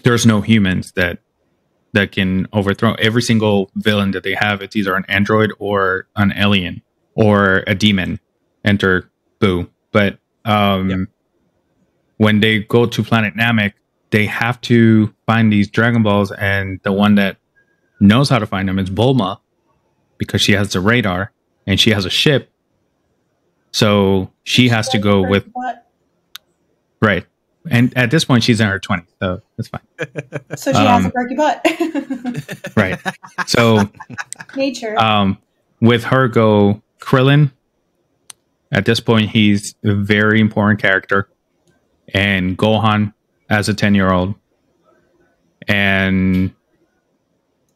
There's no humans that can overthrow. Every single villain that they have, it's either an android or an alien or a demon. Enter Boo. But when they go to planet Namek, they have to find these Dragon Balls, and the one that knows how to find them is Bulma, because she has the radar and she has a ship. So she has to go with... Right. And at this point, she's in her 20s, so that's fine. So she has a perky butt. Right. So... Nature. With her go Krillin. At this point, he's a very important character. And Gohan as a 10-year-old. And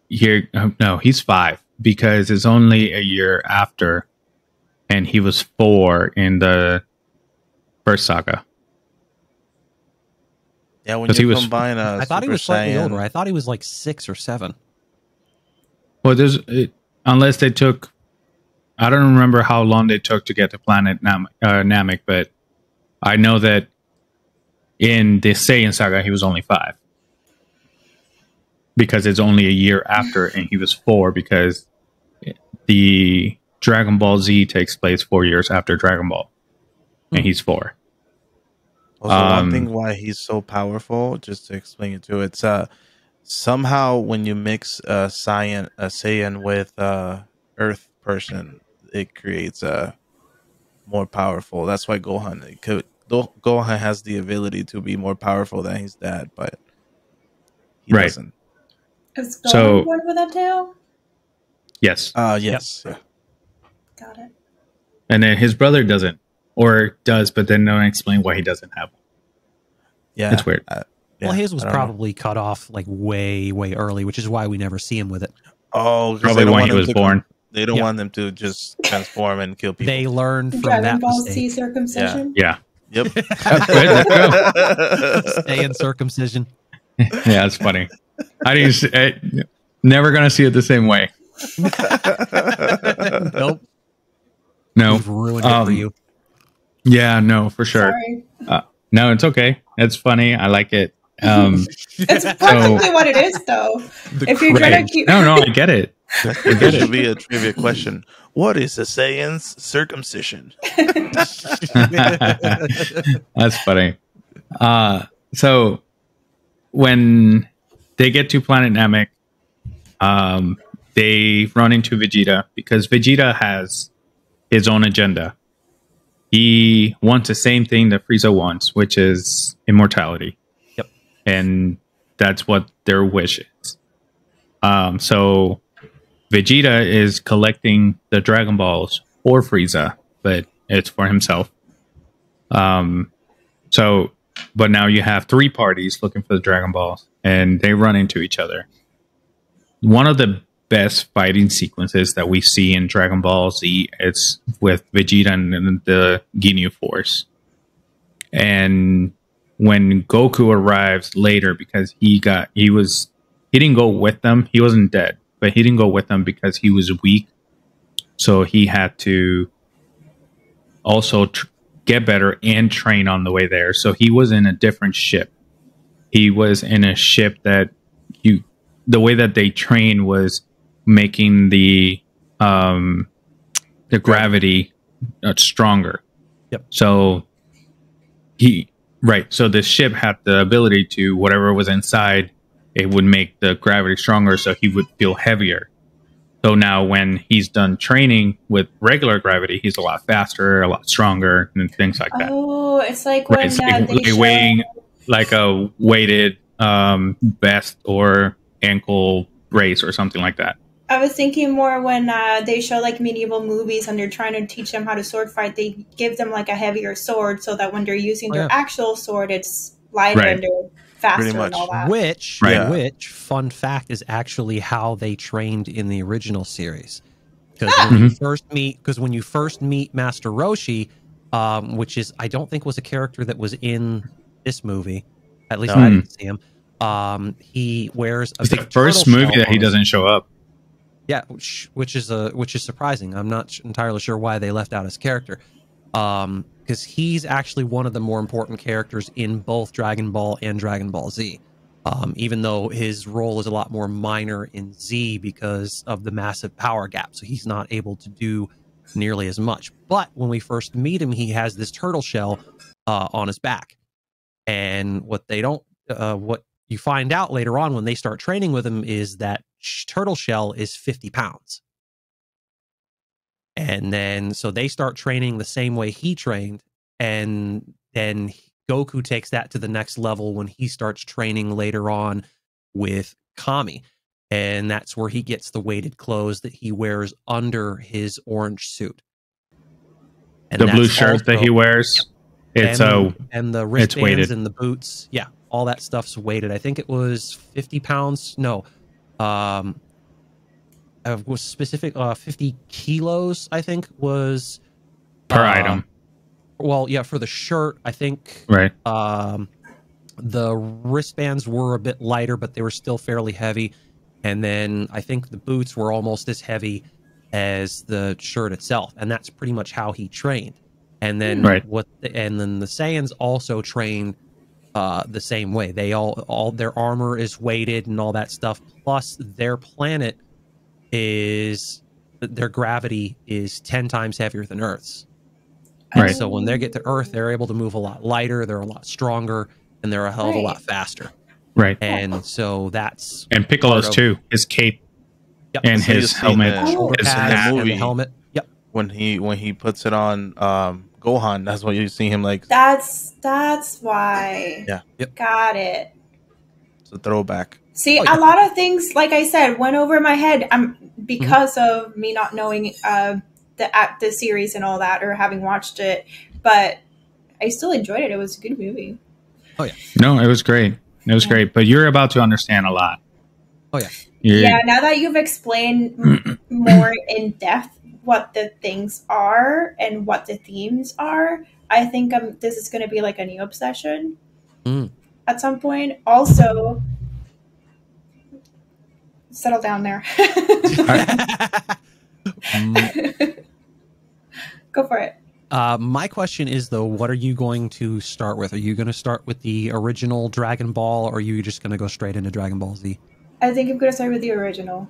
he's 5, because it's only a year after. And he was 4 in the first saga. Yeah, when you combine I thought he was slightly older. I thought he was like 6 or 7. Well, unless they took... I don't remember how long they took to get to planet Namek, but I know that in the Saiyan saga, he was only 5. Because it's only a year after, and he was 4, because the Dragon Ball Z takes place 4 years after Dragon Ball. And he's 4. Also, one thing why he's so powerful, just to explain it too, it's somehow when you mix a Saiyan with Earth person, it creates a more powerful. That's why Gohan has the ability to be more powerful than his dad, but he doesn't. Is Gohan born with a tail? Yes. Yes. Yep. Got it. And then his brother doesn't, or does, but then no one explain why he doesn't have one. Yeah, it's weird. Well, his was probably cut off like way, way early, which is why we never see him with it. Oh, probably when he was born. They don't want them to just transform and kill people. They learned from Dragon that Ball mistake. Z circumcision. Yeah. Yep. That's good. Let's go. Stay in circumcision. Yeah, that's funny. Never gonna see it the same way. Nope. No. We've ruined it for you. Yeah, no, for sure. Sorry. No, it's okay. It's funny. I like it. It's practically what it is, though. If you're trying to keep No, I get it. That should be a trivia question. What is a Saiyan's circumcision? That's funny. So when they get to Planet Namek, they run into Vegeta because Vegeta has his own agenda. He wants the same thing that Frieza wants, which is immortality. Yep. And that's what their wish is. So Vegeta is collecting the Dragon Balls for Frieza, but it's for himself. But now you have three parties looking for the Dragon Balls, and they run into each other. One of the best fighting sequences that we see in Dragon Ball Z is with Vegeta and the Ginyu Force. And when Goku arrives later, because he didn't go with them. He wasn't dead, but he didn't go with them because he was weak. So he had to also get better and train on the way there. So he was in a different ship. He was in a ship that the way that they trained was making the gravity stronger. Yep. So so the ship had the ability to, whatever was inside, it would make the gravity stronger, so he would feel heavier. So now when he's done training with regular gravity, he's a lot faster, a lot stronger, and things like that. Oh, it's like when It's like weighing like a weighted vest or ankle brace or something like that. I was thinking more when they show like medieval movies and they're trying to teach them how to sword fight, they give them like a heavier sword so that when they're using their actual sword, it's lighter and they're faster and all that. Which, fun fact, is actually how they trained in the original series. Because when you first meet Master Roshi, which is, I don't think was a character that was in this movie. At least I didn't see him. He wears a big the first movie that he doesn't show up. Yeah, which is surprising. I'm not entirely sure why they left out his character, because he's actually one of the more important characters in both Dragon Ball and Dragon Ball Z. Even though his role is a lot more minor in Z because of the massive power gap, so he's not able to do nearly as much. But when we first meet him, he has this turtle shell on his back, and what you find out later on when they start training with him is that turtle shell is 50 pounds. And then, so they start training the same way he trained. And then Goku takes that to the next level when he starts training later on with Kami. And that's where he gets the weighted clothes that he wears under his orange suit. And the blue shirt that he wears, and the wristbands and the boots. Yeah. All that stuff's weighted. I think it was 50 pounds. No, was specific. 50 kilos. I think was per item. Well, yeah, for the shirt, I think. Right. The wristbands were a bit lighter, but they were still fairly heavy. And then I think the boots were almost as heavy as the shirt itself, and that's pretty much how he trained. And then and then the Saiyans also trained the same way. They all their armor is weighted and all that stuff. Plus, their planet their gravity is 10 times heavier than Earth's. And so when they get to Earth, they're able to move a lot lighter. They're a lot stronger, and they're a hell of a lot faster. Right. And so that's Piccolo's too. His cape and his helmet, his hat, and the helmet. Yep. When he puts it on Gohan, that's why you see him like. That's why. Yeah. Yep. Got it. It's a throwback. See, a lot of things, like I said, went over my head because of me not knowing the series and all that, or having watched it. But I still enjoyed it. It was a good movie. Oh yeah. No, it was great. It was great. But you're about to understand a lot. Oh yeah. Yeah. Now that you've explained more in depth what the things are and what the themes are, I think this is going to be like a new obsession at some point. Also, settle down there. Go for it. My question is, though, what are you going to start with? Are you going to start with the original Dragon Ball, or are you just going to go straight into Dragon Ball Z? I think I'm going to start with the original.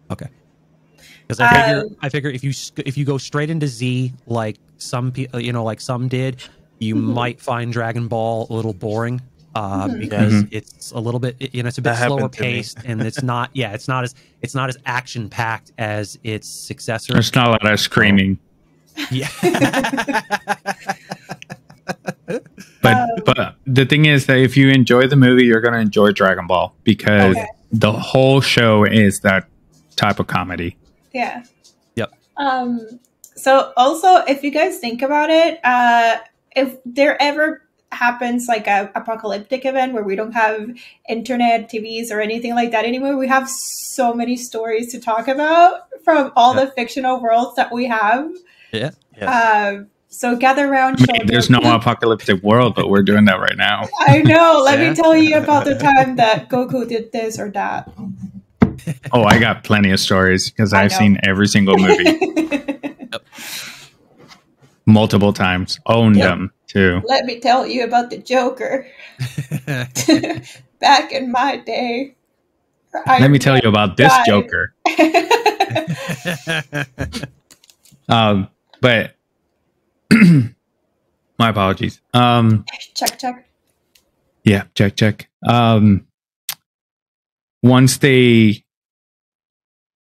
Okay. Because I figure if you go straight into Z, like some people, like some did, you might find Dragon Ball a little boring. Because it's a little bit, it's a bit slower paced, and it's not as action packed as its successor. There's not a lot of screaming. Yeah. But the thing is that if you enjoy the movie, you're going to enjoy Dragon Ball, because the whole show is that type of comedy. Yeah. Yep. So also, if you guys think about it, if there ever happens like a apocalyptic event where we don't have internet, TVs, or anything like that anymore, we have so many stories to talk about from all the fictional worlds that we have. Yeah. Yes. So gather around. There's no apocalyptic world, but we're doing that right now. I know. Let me tell you about the time that Goku did this or that. Oh, I got plenty of stories because I've seen every single movie. Multiple times. Owned them, too. Let me tell you about the Joker. Back in my day. Let me tell you about this Joker. But my apologies. Check. Yeah, check. Once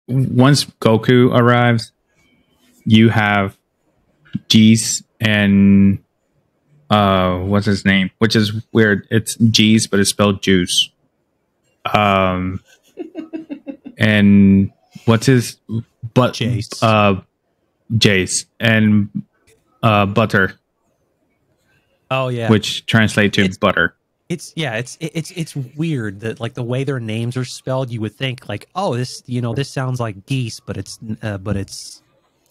Goku arrives, you have Jeez and what's his name? Which is weird. It's Jeez, but it's spelled juice. And what's his Jace. Jace and Butter. Oh yeah. Which translate to butter. It's weird that like the way their names are spelled, you would think like, oh, this sounds like geese, but it's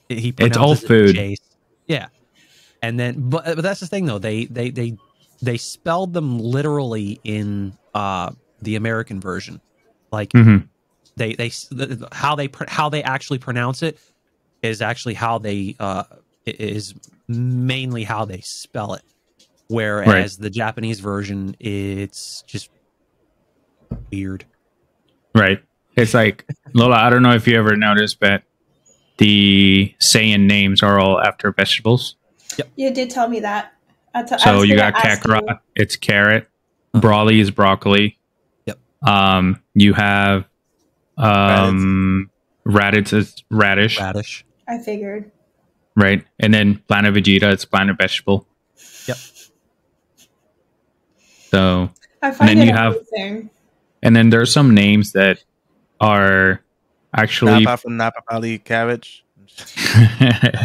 it's all food. Jace. Yeah. And then but that's the thing though, they spelled them literally in the American version. Like how they actually pronounce it is actually how they is mainly how they spell it. Whereas the Japanese version, it's just weird. Right. It's like, Lola, I don't know if you ever noticed, but the Saiyan names are all after vegetables. Yep. You did tell me that. So you got Kakarot, it's carrot. Brawly is broccoli. Yep. You have Raditz is radish. Radish. I figured. Right. And then Planet Vegeta, it's planet vegetable. Yep. So, I find it amazing. And then there's some names that are actually Napa from Napa Valley cabbage.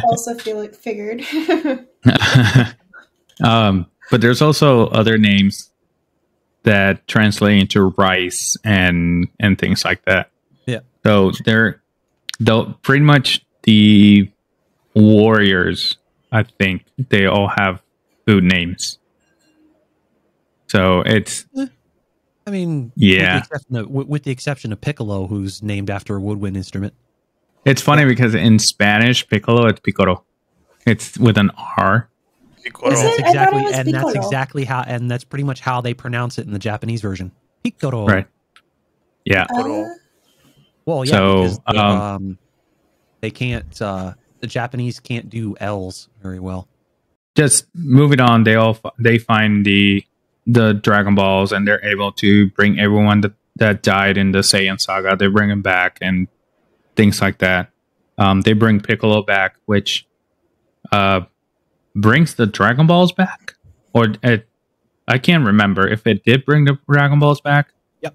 Also figured. But there's also other names that translate into rice and things like that. Yeah. So they'll pretty much the warriors, I think they all have food names. So it's, I mean, yeah, with the exception of Piccolo, who's named after a woodwind instrument. It's funny because in Spanish, Piccolo, it's Picoro. It's with an R. Piccolo. That's exactly how, and that's pretty much how they pronounce it in the Japanese version. Picoro. Right. Yeah. Well, yeah, so, because they can't. The Japanese can't do L's very well. Just moving on, they find the Dragon Balls, and they're able to bring everyone that died in the Saiyan saga. They bring them back and things like that. They bring Piccolo back, which brings the Dragon Balls back, or I can't remember if it did bring the Dragon Balls back. Yep,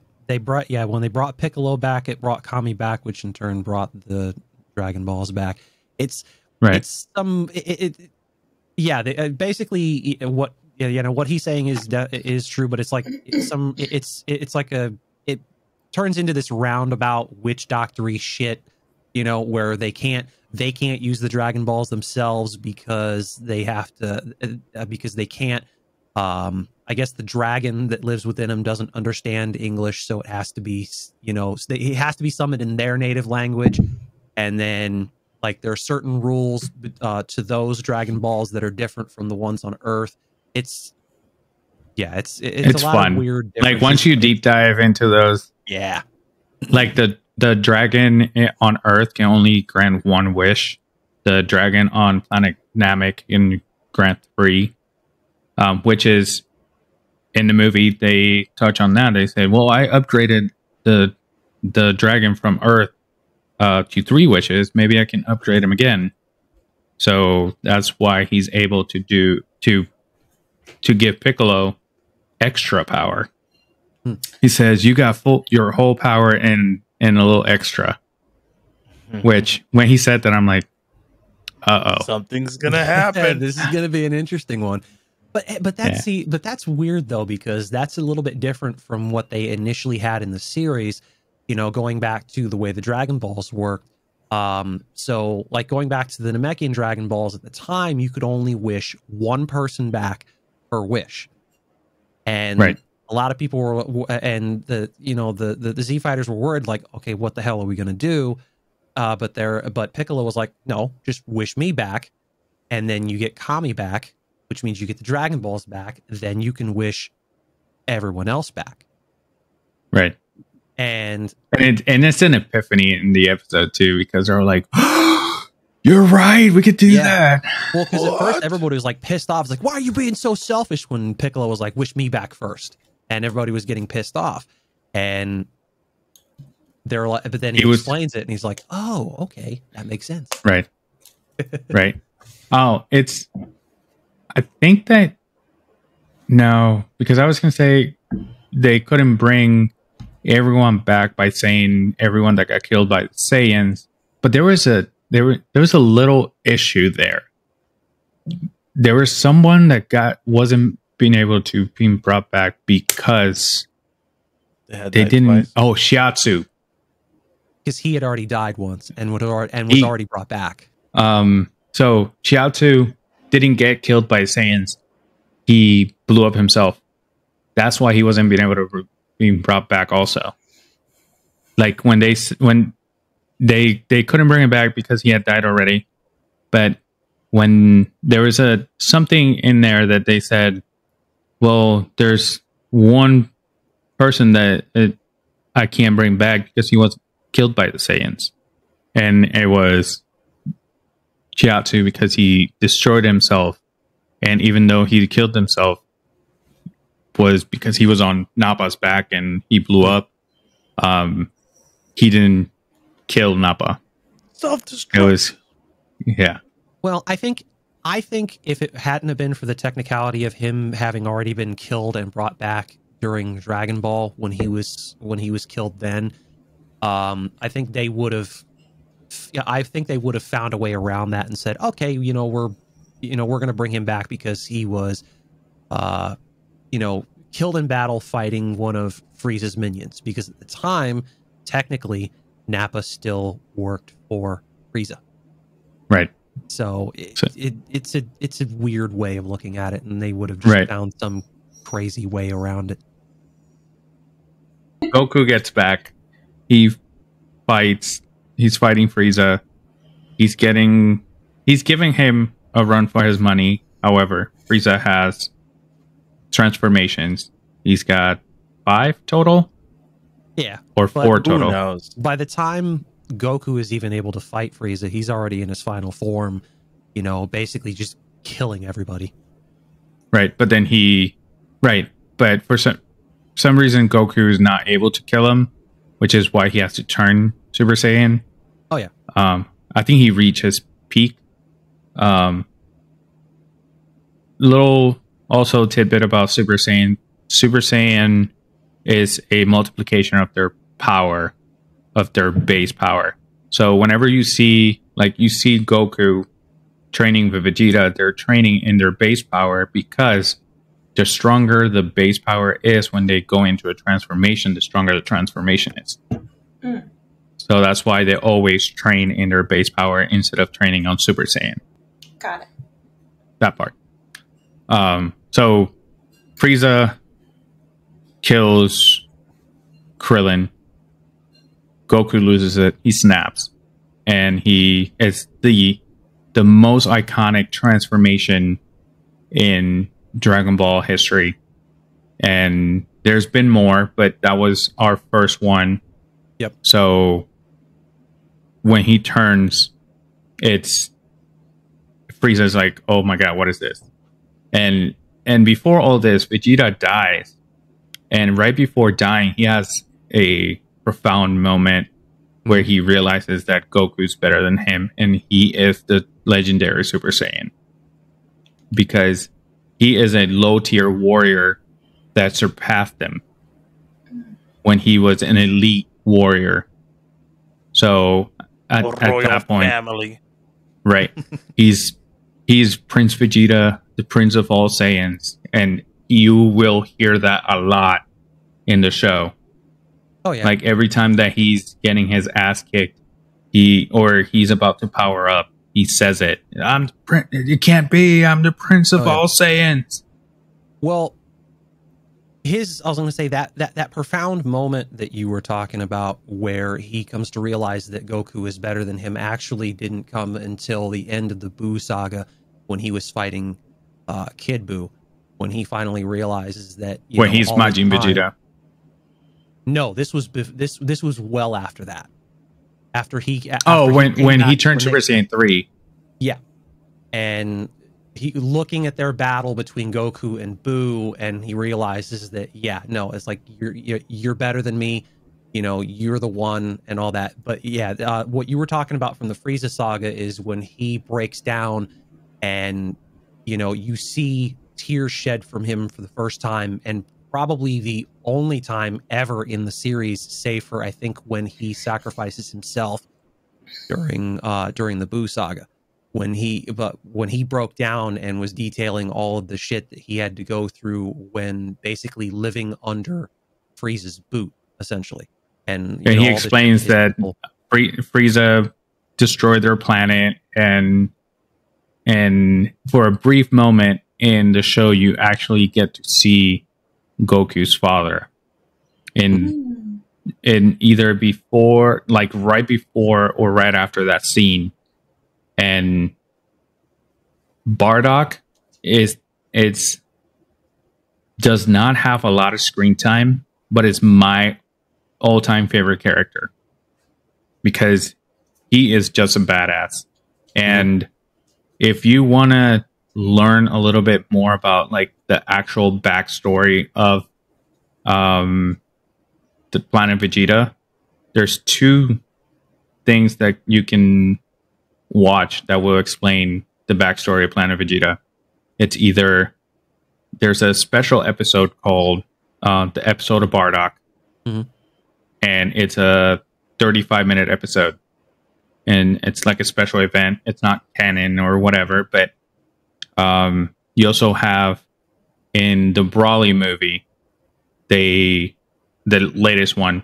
when they brought Piccolo back, it brought Kami back, which in turn brought the Dragon Balls back. It's right. It's basically what what he's saying is true, but it's like it turns into this roundabout witch doctory shit, where they can't use the Dragon Balls themselves because they have to because they can't. I guess the dragon that lives within him doesn't understand English, so it has to be it has to be summoned in their native language, and then Like there are certain rules to those Dragon Balls that are different from the ones on Earth. It's a lot fun. of weird Like once you deep dive into those, yeah, like the dragon on Earth can only grant one wish. The dragon on planet Namek can grant 3, which is in the movie they touch on that. They say, "Well, I upgraded the dragon from Earth to 3 wishes. Maybe I can upgrade him again." So that's why he's able to give Piccolo extra power. He says, "You got your whole power and a little extra." Which, when he said that, I'm like, "Uh oh, something's gonna happen. This is gonna be an interesting one." But that's weird though, because that's a little bit different from what they initially had in the series. You know, going back to the way the Dragon Balls worked. So like going back to the Namekian Dragon Balls at the time, you could only wish one person back per wish. And right. a lot of people were, and the Z fighters were worried, like, okay, what the hell are we going to do? But Piccolo was like, no, just wish me back. And then you get Kami back, which means you get the Dragon Balls back. Then you can wish everyone else back. Right. And it's an epiphany in the episode too, because they're like, oh, "You're right, we could do that." Well, because at first everybody was like pissed off. It's like, "Why are you being so selfish?" When Piccolo was like, "Wish me back first," and everybody was getting pissed off. And they're like, but then he explains it, and he's like, "Oh, okay, that makes sense." Right. Right. Oh, I think that no, because I was gonna say they couldn't bring everyone back by saying everyone that got killed by the Saiyans, but there was a little issue there. There was someone that wasn't being able to be brought back because they didn't. Twice. Oh, Shiatsu, because he had already died once and was already brought back. So Shiatsu didn't get killed by Saiyans. He blew up himself. That's why he wasn't being able to being brought back also. Like when they couldn't bring him back because he had died already. But when there was something in there that they said, well, there's one person that I can't bring back because he was killed by the Saiyans. And it was Chiatsu, because he destroyed himself. And even though he killed himself, was because he was on Nappa's back and he blew up. He didn't kill Nappa. Self-destruct. It was, yeah. Well, I think if it hadn't have been for the technicality of him having already been killed and brought back during Dragon Ball when he was killed, then I think they would have found a way around that and said, okay, we're going to bring him back because he was killed in battle fighting one of Frieza's minions, because at the time, technically, Nappa still worked for Frieza. Right. So it's a weird way of looking at it, and they would have just found some crazy way around it. Goku gets back. He fights. He's fighting Frieza. He's giving him a run for his money. However, Frieza has transformations. He's got 5 total. Yeah. Or 4 total. Who knows? By the time Goku is even able to fight Frieza, he's already in his final form, basically just killing everybody. Right. But then but for some reason Goku is not able to kill him, which is why he has to turn Super Saiyan. Oh yeah. I think he reached his peak. Little also tidbit about Super Saiyan. Super Saiyan is a multiplication of their power, of their base power. So whenever you see Goku training with Vegeta, they're training in their base power, because the stronger the base power is when they go into a transformation, the stronger the transformation is. Mm. So that's why they always train in their base power instead of training on Super Saiyan. Got it. That part. So Frieza kills Krillin. Goku loses it. He snaps. and he is the most iconic transformation in Dragon Ball history. And there's been more, but that was our first one. Yep. So when he turns, it's Frieza's like, oh my god, what is this? And before all this, Vegeta dies. And right before dying, he has a profound moment where he realizes that Goku's better than him, and he is the legendary Super Saiyan. Because he is a low-tier warrior that surpassed him when he was an elite warrior. So at that point, family. right, he's Prince Vegeta, the Prince of all Saiyans, and you will hear that a lot in the show. Oh yeah. Like every time that he's getting his ass kicked, he's about to power up, he says it. It can't be. I'm the Prince of all Saiyans. Well, I was going to say that profound moment that you were talking about, where he comes to realize that Goku is better than him, actually didn't come until the end of the Buu saga, when he was fighting Kid Buu, when he finally realizes that when he's Majin Vegeta. No, this was well after that. After he when he turned Super Saiyan 3. Yeah. And he looking at their battle between Goku and Buu, and he realizes that it's like you're better than me, you're the one and all that. But what you were talking about from the Frieza saga is when he breaks down, and you see tears shed from him for the first time, and probably the only time ever in the series, save for I think when he sacrifices himself during the Buu saga, when he broke down and was detailing all of the shit that he had to go through when basically living under Frieza's boot, essentially. And he explains that Frieza destroyed their planet, and for a brief moment in the show, you actually get to see Goku's father in either before, like right before or right after that scene. And Bardock does not have a lot of screen time, but is my all-time favorite character because he is just a badass. And if you want to learn a little bit more about like the actual backstory of the planet Vegeta, there's two things that you can watch that will explain the backstory of Planet Vegeta. It's either there's a special episode called the episode of Bardock, and it's a 35-minute episode, and it's like a special event. It's not canon or whatever, but you also have in the Broly movie, the latest one,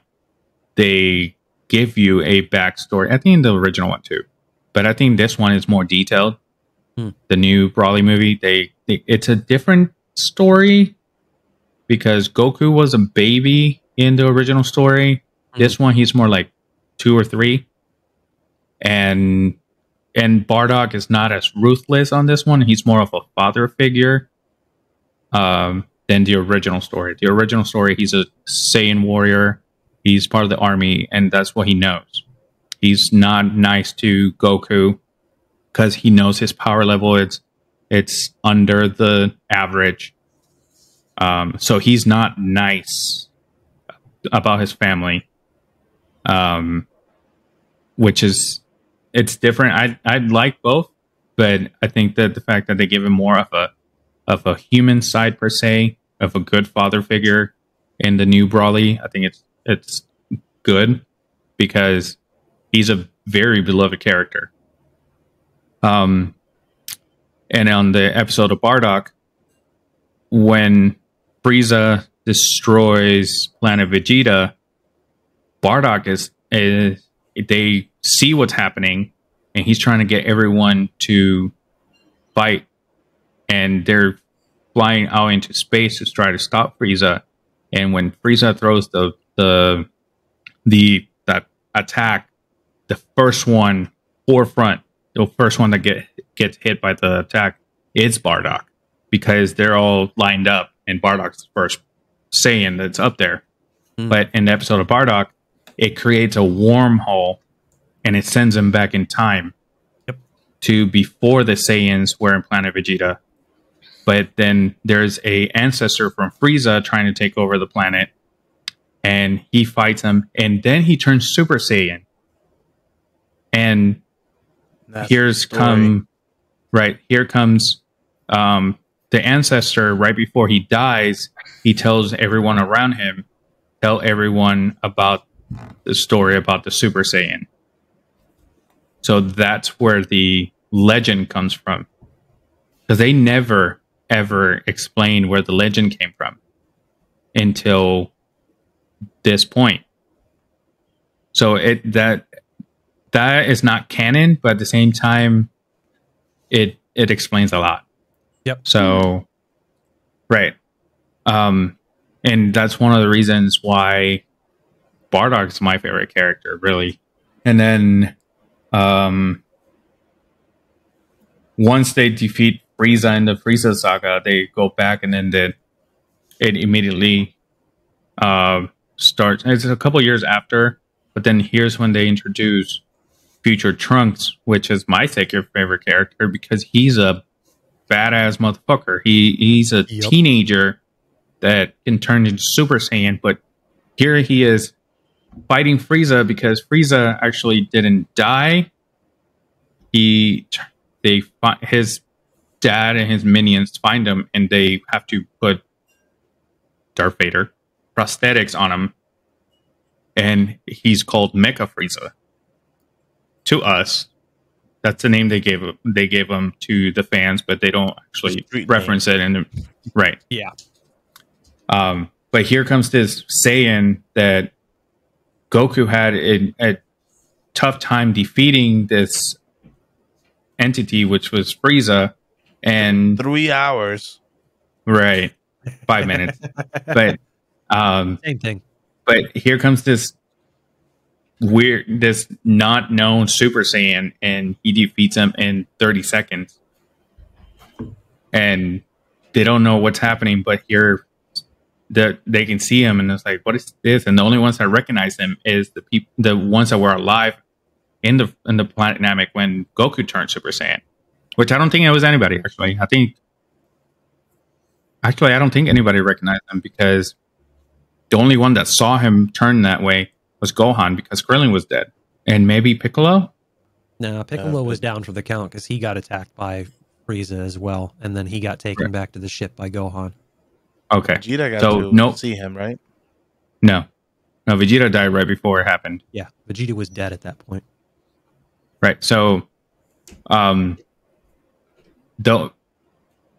they give you a backstory. I think the original one too, but I think this one is more detailed. The new Broly movie, it's a different story because Goku was a baby in the original story. This one, he's more like 2 or 3, and Bardock is not as ruthless on this one. He's more of a father figure than the original story. The original story, he's a Saiyan warrior. He's part of the army, and that's what he knows. He's not nice to Goku because he knows his power level. It's under the average. So he's not nice about his family, which is, it's different. I like both, but I think that the fact that they give him more of a human side per se, of a good father figure in the new Broly, I think it's good because he's a very beloved character. And on the episode of Bardock, when Frieza destroys Planet Vegeta, Bardock is they see what's happening, and he's trying to get everyone to fight, and they're flying out into space to try to stop Frieza. And when Frieza throws that attack the first one forefront, the first one that gets hit by the attack is Bardock, because they're all lined up and Bardock's the first Saiyan that's up there. But in the episode of Bardock, it creates a wormhole and it sends him back in time to before the Saiyans were in Planet Vegeta. But then there's a ancestor from Frieza trying to take over the planet, and he fights him, and then he turns Super Saiyan. And here comes the ancestor. Right before he dies, he tells everyone around him, tell everyone about the story about the Super Saiyan. So that's where the legend comes from, because they never ever explain where the legend came from until this point. So that is not canon, but at the same time, it explains a lot. Yep. So, right. And that's one of the reasons why Bardock's my favorite character, really. And then once they defeat Frieza in the Frieza saga, they go back, and then it immediately starts. It's a couple years after, but then here's when they introduce Future Trunks, which is my second favorite character, because he's a badass motherfucker. He's a teenager that can turn into Super Saiyan, but here he is fighting Frieza because Frieza actually didn't die. His dad and his minions find him, and they have to put Darth Vader prosthetics on him, and he's called Mecha Frieza. To us, that's the name they gave him. They gave him to the fans, but they don't actually reference it. Right? Yeah. But here comes this Saiyan that Goku had a tough time defeating this entity, which was Frieza, and 3 hours. Right. 5 minutes. But same thing. But here comes this not known Super Saiyan, and he defeats him in 30 seconds. And they don't know what's happening, but here they can see him, and it's like, what is this? And the only ones that recognize him is the ones that were alive in the Planet Namek when Goku turned Super Saiyan. Which I don't think it was anybody, actually. I don't think anybody recognized him, because the only one that saw him turn that way was Gohan, because Krillin was dead. And maybe Piccolo? No, Piccolo was down for the count because he got attacked by Frieza as well, and then he got taken back to the ship by Gohan. Okay. Vegeta got to see him, right? No, Vegeta died right before it happened. Yeah, Vegeta was dead at that point. Right. So, the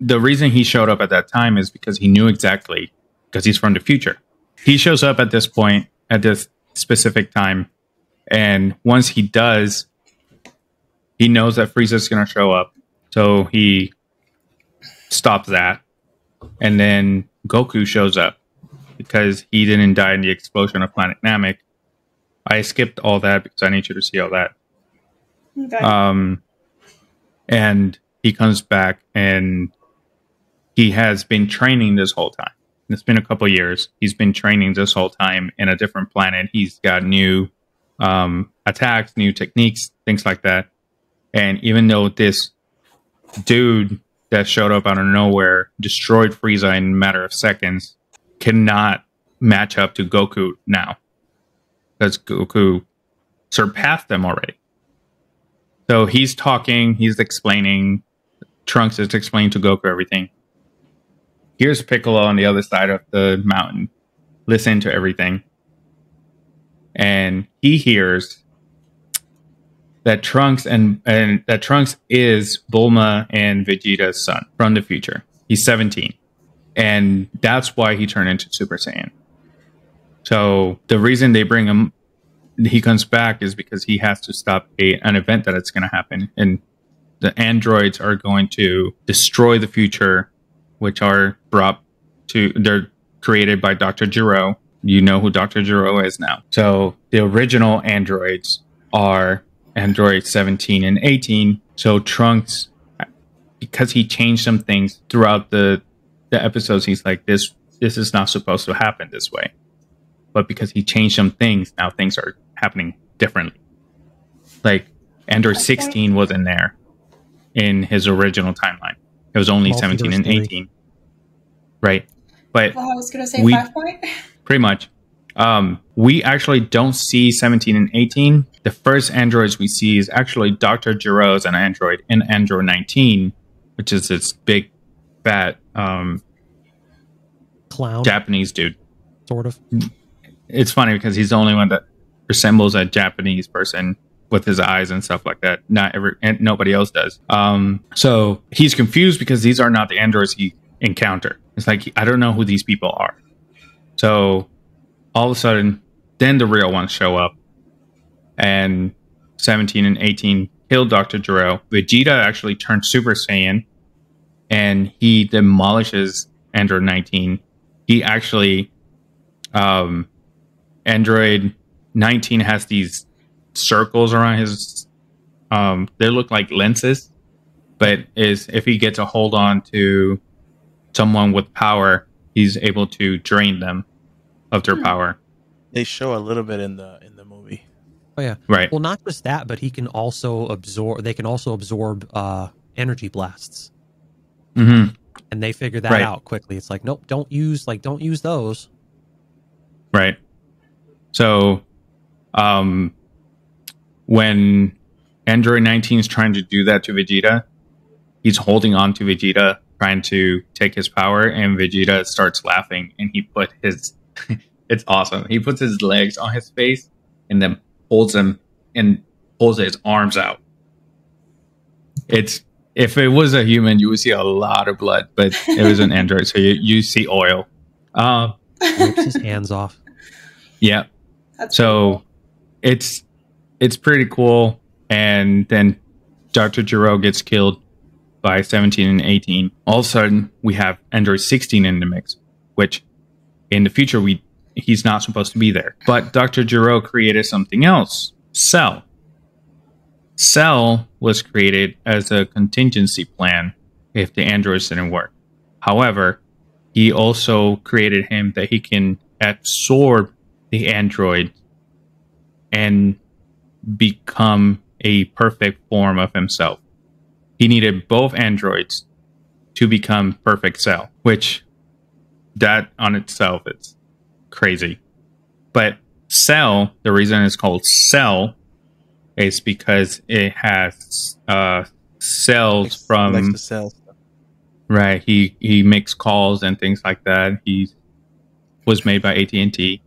reason he showed up at that time is because he knew exactly, because he's from the future. He shows up at this point, at this specific time, and once he does, he knows that Frieza's going to show up, so he stops that, and then Goku shows up because he didn't die in the explosion of Planet Namek. I skipped all that because I need you to see all that. Okay. And he comes back, and he has been training this whole time. It's been a couple years. He's been training this whole time in a different planet. He's got new attacks, new techniques, things like that. And even though this dude that showed up out of nowhere destroyed Frieza in a matter of seconds, cannot match up to Goku now, because Goku surpassed them already. So he's talking, he's explaining, Trunks is explaining to Goku everything. Here's Piccolo on the other side of the mountain, listen to everything. And he hears that Trunks that Trunks is Bulma and Vegeta's son from the future. He's 17. And that's why he turned into Super Saiyan. So the reason they bring him, he comes back, is because he has to stop an event that it's going to happen. And the androids are going to destroy the future, which are they're created by Dr. Gero. You know who Dr. Gero is now. So the original androids are Android 17 and 18. So Trunks, because he changed some things throughout the episodes, he's like, this is not supposed to happen this way. But because he changed some things, now things are happening differently. Like Android 16 wasn't there in his original timeline. It was only 17 and 18. Right. But well, I was going to say 5 point. Pretty much. We actually don't see 17 and 18. The first androids we see is actually Dr. Gero as an android in Android 19, which is this big, fat clown Japanese dude. Sort of. It's funny because he's the only one that resembles a Japanese person with his eyes and stuff like that. And nobody else does. So he's confused because these are not the androids he encountered. It's like, I don't know who these people are. So all of a sudden, then the real ones show up. And 17 and 18 kill Dr. Gero. Vegeta actually turns Super Saiyan. And he demolishes Android 19. He actually... Android 19 has these circles around his... they look like lenses. But if he gets a hold on to someone with power, he's able to drain them of their power. They show a little bit in the movie. Oh yeah, right. Well, not just that, but he can also absorb. They can also absorb energy blasts. Mm-hmm. And they figure that out quickly. It's like, nope, don't use those. Right. So, when Android 19 is trying to do that to Vegeta, he's holding on to Vegeta, trying to take his power, and Vegeta starts laughing, and he put his... It's awesome. He puts his legs on his face and then holds him and pulls his arms out. If it was a human, you would see a lot of blood, but it was an android, so you see oil. Rips his hands off. Yeah. That's so cool. it's pretty cool. And then Dr. Gero gets killed by 17 and 18. All of a sudden, we have Android 16 in the mix, which in the future he's not supposed to be there. But Dr. Gero created something else. Cell. Cell was created as a contingency plan if the androids didn't work. However, he also created him that he can absorb the android and become a perfect form of himself. He needed both androids to become perfect Cell, which that on itself is crazy. But Cell, the reason it's called Cell is because it has cells from... Likes the cells. Right. He makes calls and things like that. He was made by AT&T.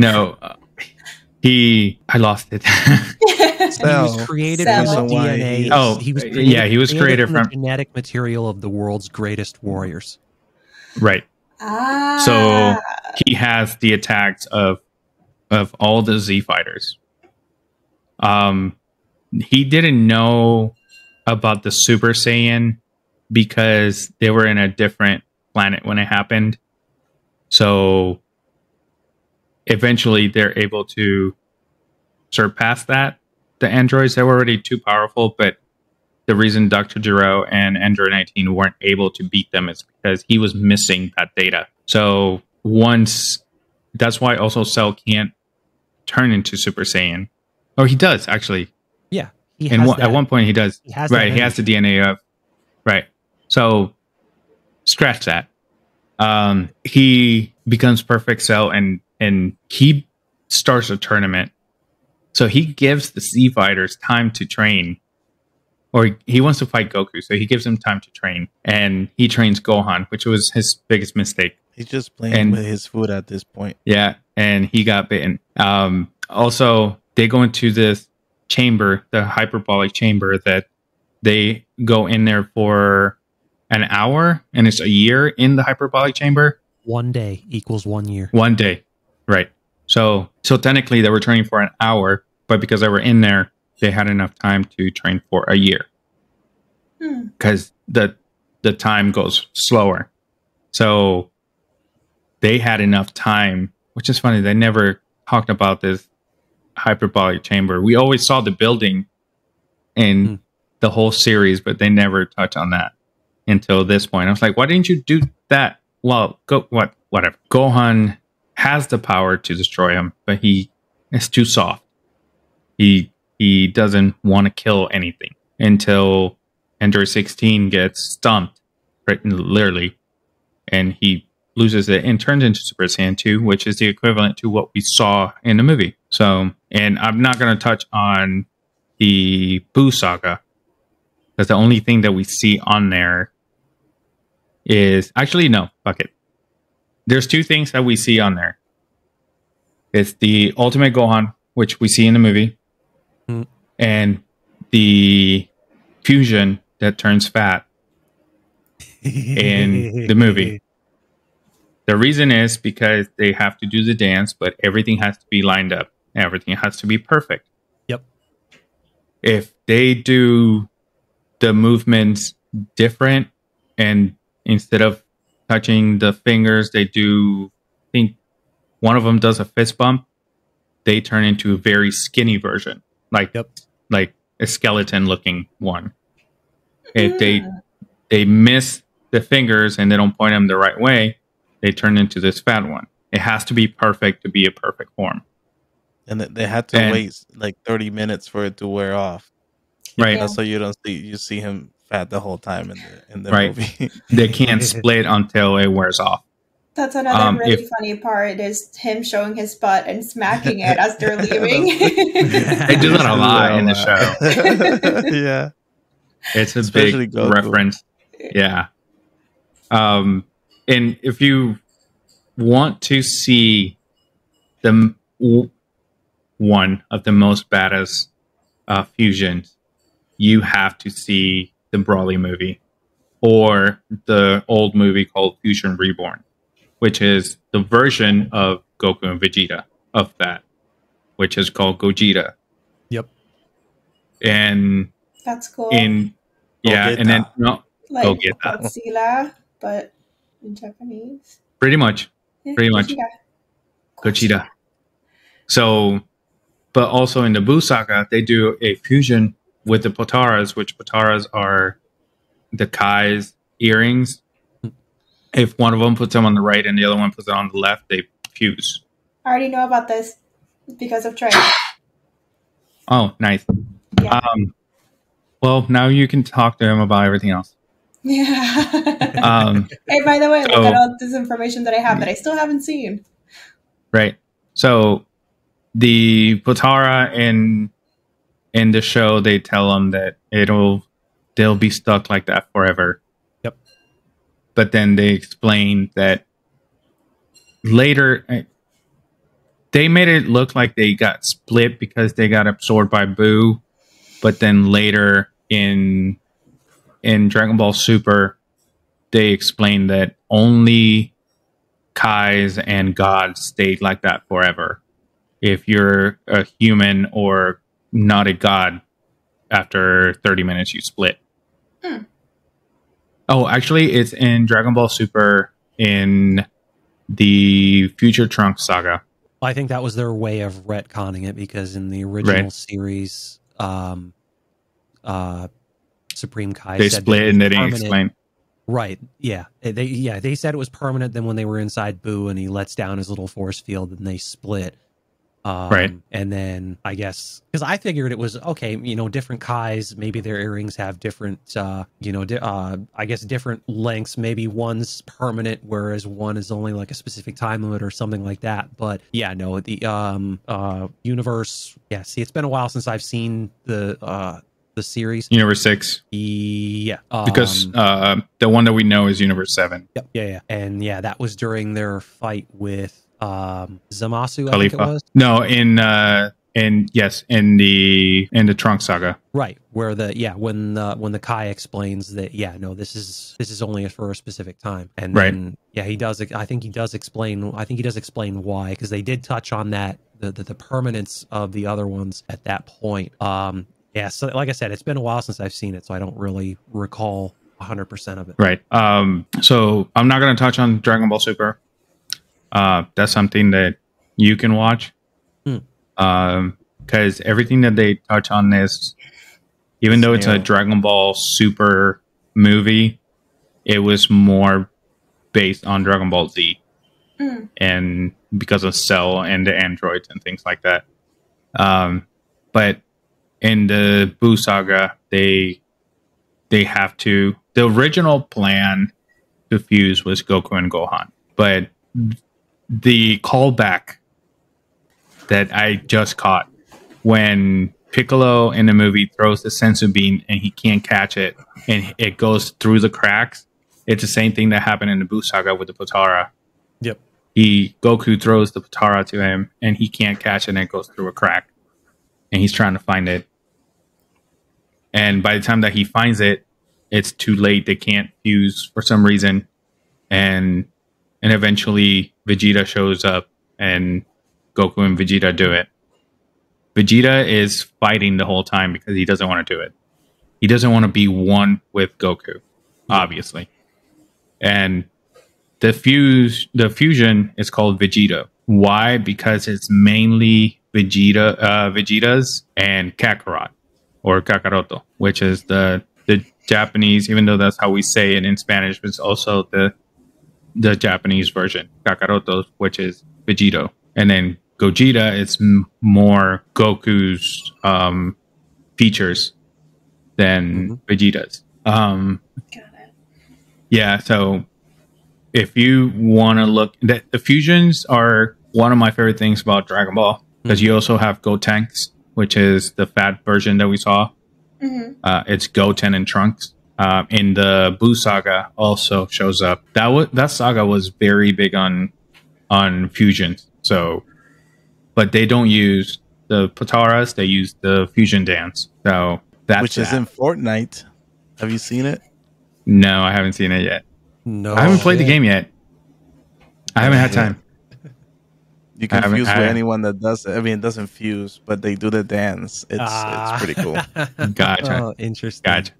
No, I lost it. He was created from the DNA. Oh, he was created from the genetic material of the world's greatest warriors. Right. So he has the attacks of all the Z fighters. He didn't know about the Super Saiyan because they were in a different planet when it happened. So eventually they're able to surpass that. The androids, they were already too powerful, but the reason Dr. Gero and Android 19 weren't able to beat them is because he was missing that data. So that's why also Cell can't turn into Super Saiyan. Or he does, actually. Yeah. At one point he does. He has the DNA of... Right. So, scratch that. He becomes perfect Cell and he starts a tournament. So he gives the Z fighters time to train. Or he wants to fight Goku, so he gives him time to train. And he trains Gohan, which was his biggest mistake. He's just playing with his food at this point. Yeah, and he got bitten. Also, they go into this chamber, the hyperbolic chamber, that they go in there for an hour, and it's a year in the hyperbolic chamber. 1 day equals 1 year. 1 day, right. So technically they were training for an hour, but because they were in there, they had enough time to train for a year. Because the time goes slower. So they had enough time, which is funny. They never talked about this hyperbolic chamber. We always saw the building in the whole series, but they never touch on that until this point. I was like, why didn't you do that? Well, whatever. Gohan has the power to destroy him, but he is too soft. He doesn't want to kill anything until Android 16 gets stumped, right, literally, and he loses it and turns into Super Saiyan 2, which is the equivalent to what we saw in the movie. So, and I'm not going to touch on the Buu saga, because the only thing that we see on there is... Actually, no, fuck it. There's two things that we see on there. It's the Ultimate Gohan, which we see in the movie, and the fusion that turns fat in the movie. The reason is because they have to do the dance, but everything has to be lined up. Everything has to be perfect. Yep. If they do the movements different, and instead of touching the fingers, they do, I think one of them does a fist bump, they turn into a very skinny version, like a skeleton looking one. If they miss the fingers and they don't point them the right way, they turn into this fat one. It has to be perfect to be a perfect form. And they had to wait like 30 minutes for it to wear off. Right. That's so you see him fat the whole time in the right. movie. They can't split until it wears off. That's another really funny part, is him showing his butt and smacking it as they're leaving. They do that a lot in the show. Yeah. It's a Especially big Goku. reference. Yeah. And if you want to see one of the most badass fusions, you have to see the Broly movie or the old movie called Fusion Reborn, which is the version of Goku and Vegeta of that, which is called Gogeta. Yep. And that's cool. And then like Gogeta. Godzilla, but in Japanese. Pretty much. Gogeta. So, but also in the Buu saga, they do a fusion with the Potaras, which Potaras are the Kai's earrings. If one of them puts them on the right and the other one puts it on the left, they fuse. I already know about this because of Trey. Oh, nice. Yeah. Well, now you can talk to him about everything else. Yeah. Hey, by the way, look at all this information that I have that I still haven't seen. Right. So the Potara in the show, they tell them that they'll be stuck like that forever. Yep. But then they explain that later they made it look like they got split because they got absorbed by Buu. But then later in Dragon Ball Super, they explained that only Kais and gods stayed like that forever. If you're a human or not a god, after 30 minutes you split. Oh, actually, it's in Dragon Ball Super in the Future Trunks saga. I think that was their way of retconning it, because in the original series, Supreme Kai they said split and they didn't explain. Right. Yeah. They said it was permanent. Then when they were inside Buu and he lets down his little force field, and they split. Right. And then I guess, because I figured it was okay, different Kais, maybe their earrings have different, I guess different lengths. Maybe one's permanent, whereas one is only like a specific time limit or something like that. But yeah, no, the universe. Yeah. See, it's been a while since I've seen the series. Universe 6. Yeah. Because the one that we know is Universe 7. Yep. Yeah. And yeah, that was during their fight with Zamasu, Khalifa. I think it was. No, in the Trunks saga. Right, where when the Kai explains that this is only for a specific time, and then he does. I think he does explain why, because they did touch on that the permanence of the other ones at that point. So like I said, it's been a while since I've seen it, so I don't really recall 100% of it. Right. So I'm not going to touch on Dragon Ball Super. That's something that you can watch. because everything that they touch on this, even though it's a new. Dragon Ball Super movie, it was more based on Dragon Ball Z, and because of Cell and the androids and things like that. But in the Buu saga, they have to. The original plan to fuse was Goku and Gohan, but the callback that I just caught when Piccolo in the movie throws the sensu bean and he can't catch it and it goes through the cracks. It's the same thing that happened in the Buu saga with the Potara. Yep. Goku throws the Potara to him and he can't catch it and it goes through a crack. And he's trying to find it. And by the time that he finds it, it's too late. They can't fuse for some reason. And eventually Vegeta shows up and Goku and Vegeta do it. Vegeta is fighting the whole time because he doesn't want to do it. He doesn't want to be one with Goku, obviously. And the fusion is called Vegeta. Why? Because it's mainly Vegeta's and Kakarot, or Kakaroto, which is the Japanese, even though that's how we say it in Spanish, it's also the Japanese version, Kakaroto, which is Vegito. And then Gogeta is more Goku's features than Vegeta's. Got it. Yeah, so if you want to look, the fusions are one of my favorite things about Dragon Ball, because you also have Gotenks, which is the fat version that we saw. It's Goten and Trunks. In the Buu saga also shows up. That saga was very big on fusions. So, but they don't use the Potaras; they use the fusion dance. So that's Which is in Fortnite. Have you seen it? No, I haven't seen it yet. No, I haven't played the game yet. I haven't had time. You can fuse with anyone that does it. I mean, it doesn't fuse, but they do the dance. It's pretty cool. Gotcha. Oh, interesting. Gotcha.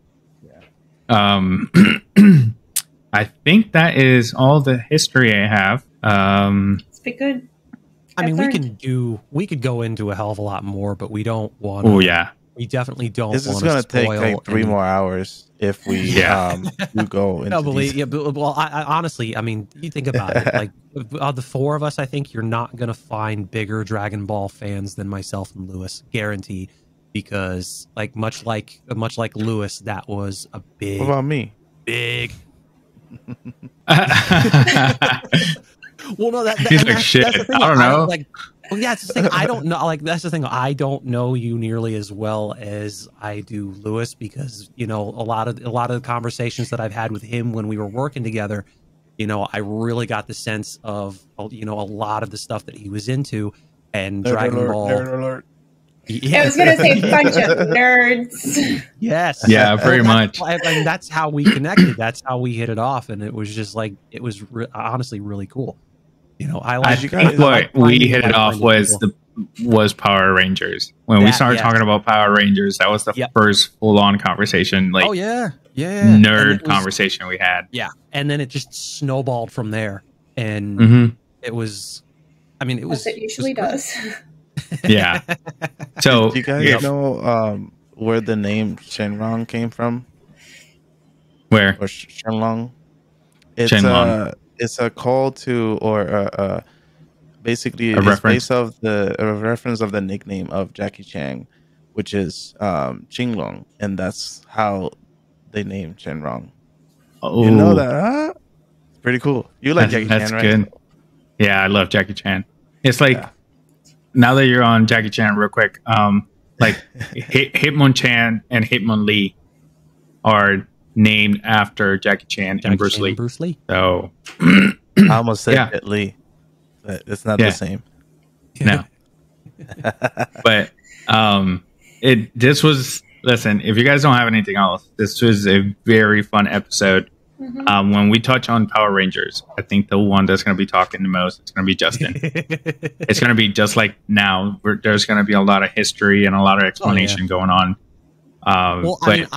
I think that is all the history I have. It's pretty good. I mean, we could go into a hell of a lot more, but we don't want to. Oh yeah. We definitely don't. This is going to take like 3 more hours if we do go into no, well, I honestly, I mean, you think about it. Like, of the 4 of us, I think you're not going to find bigger Dragon Ball fans than myself and Lewis, guaranteed. Because, like, much like Lewis, that was a big. What about me? Big. Well, no, he's like, shit. That's the thing. I don't know. Well, yeah, it's the thing. I don't know. Like, that's the thing. I don't know you nearly as well as I do Lewis, because a lot of the conversations that I've had with him when we were working together, I really got the sense of a lot of the stuff that he was into, and Dragon Ball. Nerd alert. Yeah. I was gonna say bunch of nerds. Yes. Yeah, pretty much. I mean, that's how we connected. That's how we hit it off, and it was just like it was honestly really cool. I think what we hit it off was Power Rangers. When we started talking about Power Rangers, that was the first full-on conversation. Like, oh yeah, nerd conversation we had. Yeah, and then it just snowballed from there, and it was. I mean, it was. As it usually does. Yeah. So, do you guys know where the name Shenlong came from? Where? Or Shenlong? It's a call to, or basically a reference of a reference of the nickname of Jackie Chan, which is Qinglong, and that's how they named Shenlong. Oh, you know that? Huh? It's pretty cool. You like Jackie Chan, right? That's good. Yeah, I love Jackie Chan. It's like now that you're on Jackie Chan, real quick, like Hitmonchan and Hitmonlee are named after Jackie Chan and Bruce Lee. So I almost said Jet Li, but it's not the same. No. But this was, listen, if you guys don't have anything else, this was a very fun episode. When we touch on Power Rangers, I think the one that's going to be talking the most is going to be Justin. It's going to be just like now. There's going to be a lot of history and a lot of explanation going on. Well, I mean,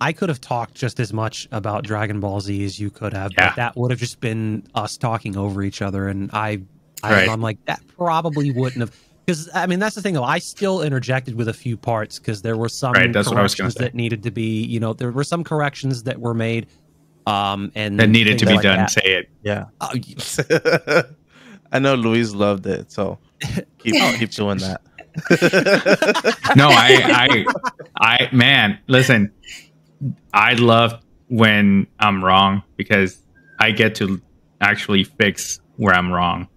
I could have talked just as much about Dragon Ball Z as you could have, but that would have just been us talking over each other, and I'm like, that probably wouldn't have. Because I mean, that's the thing though. I still interjected with a few parts because there were some Right, that's what I was gonna corrections say. that needed to be, there were some corrections that were made, and That needed to things be like done. that. Say it. Yeah. Oh, I know Luis loved it, so keep doing that. No, I man, listen, I love when I'm wrong because I get to actually fix where I'm wrong.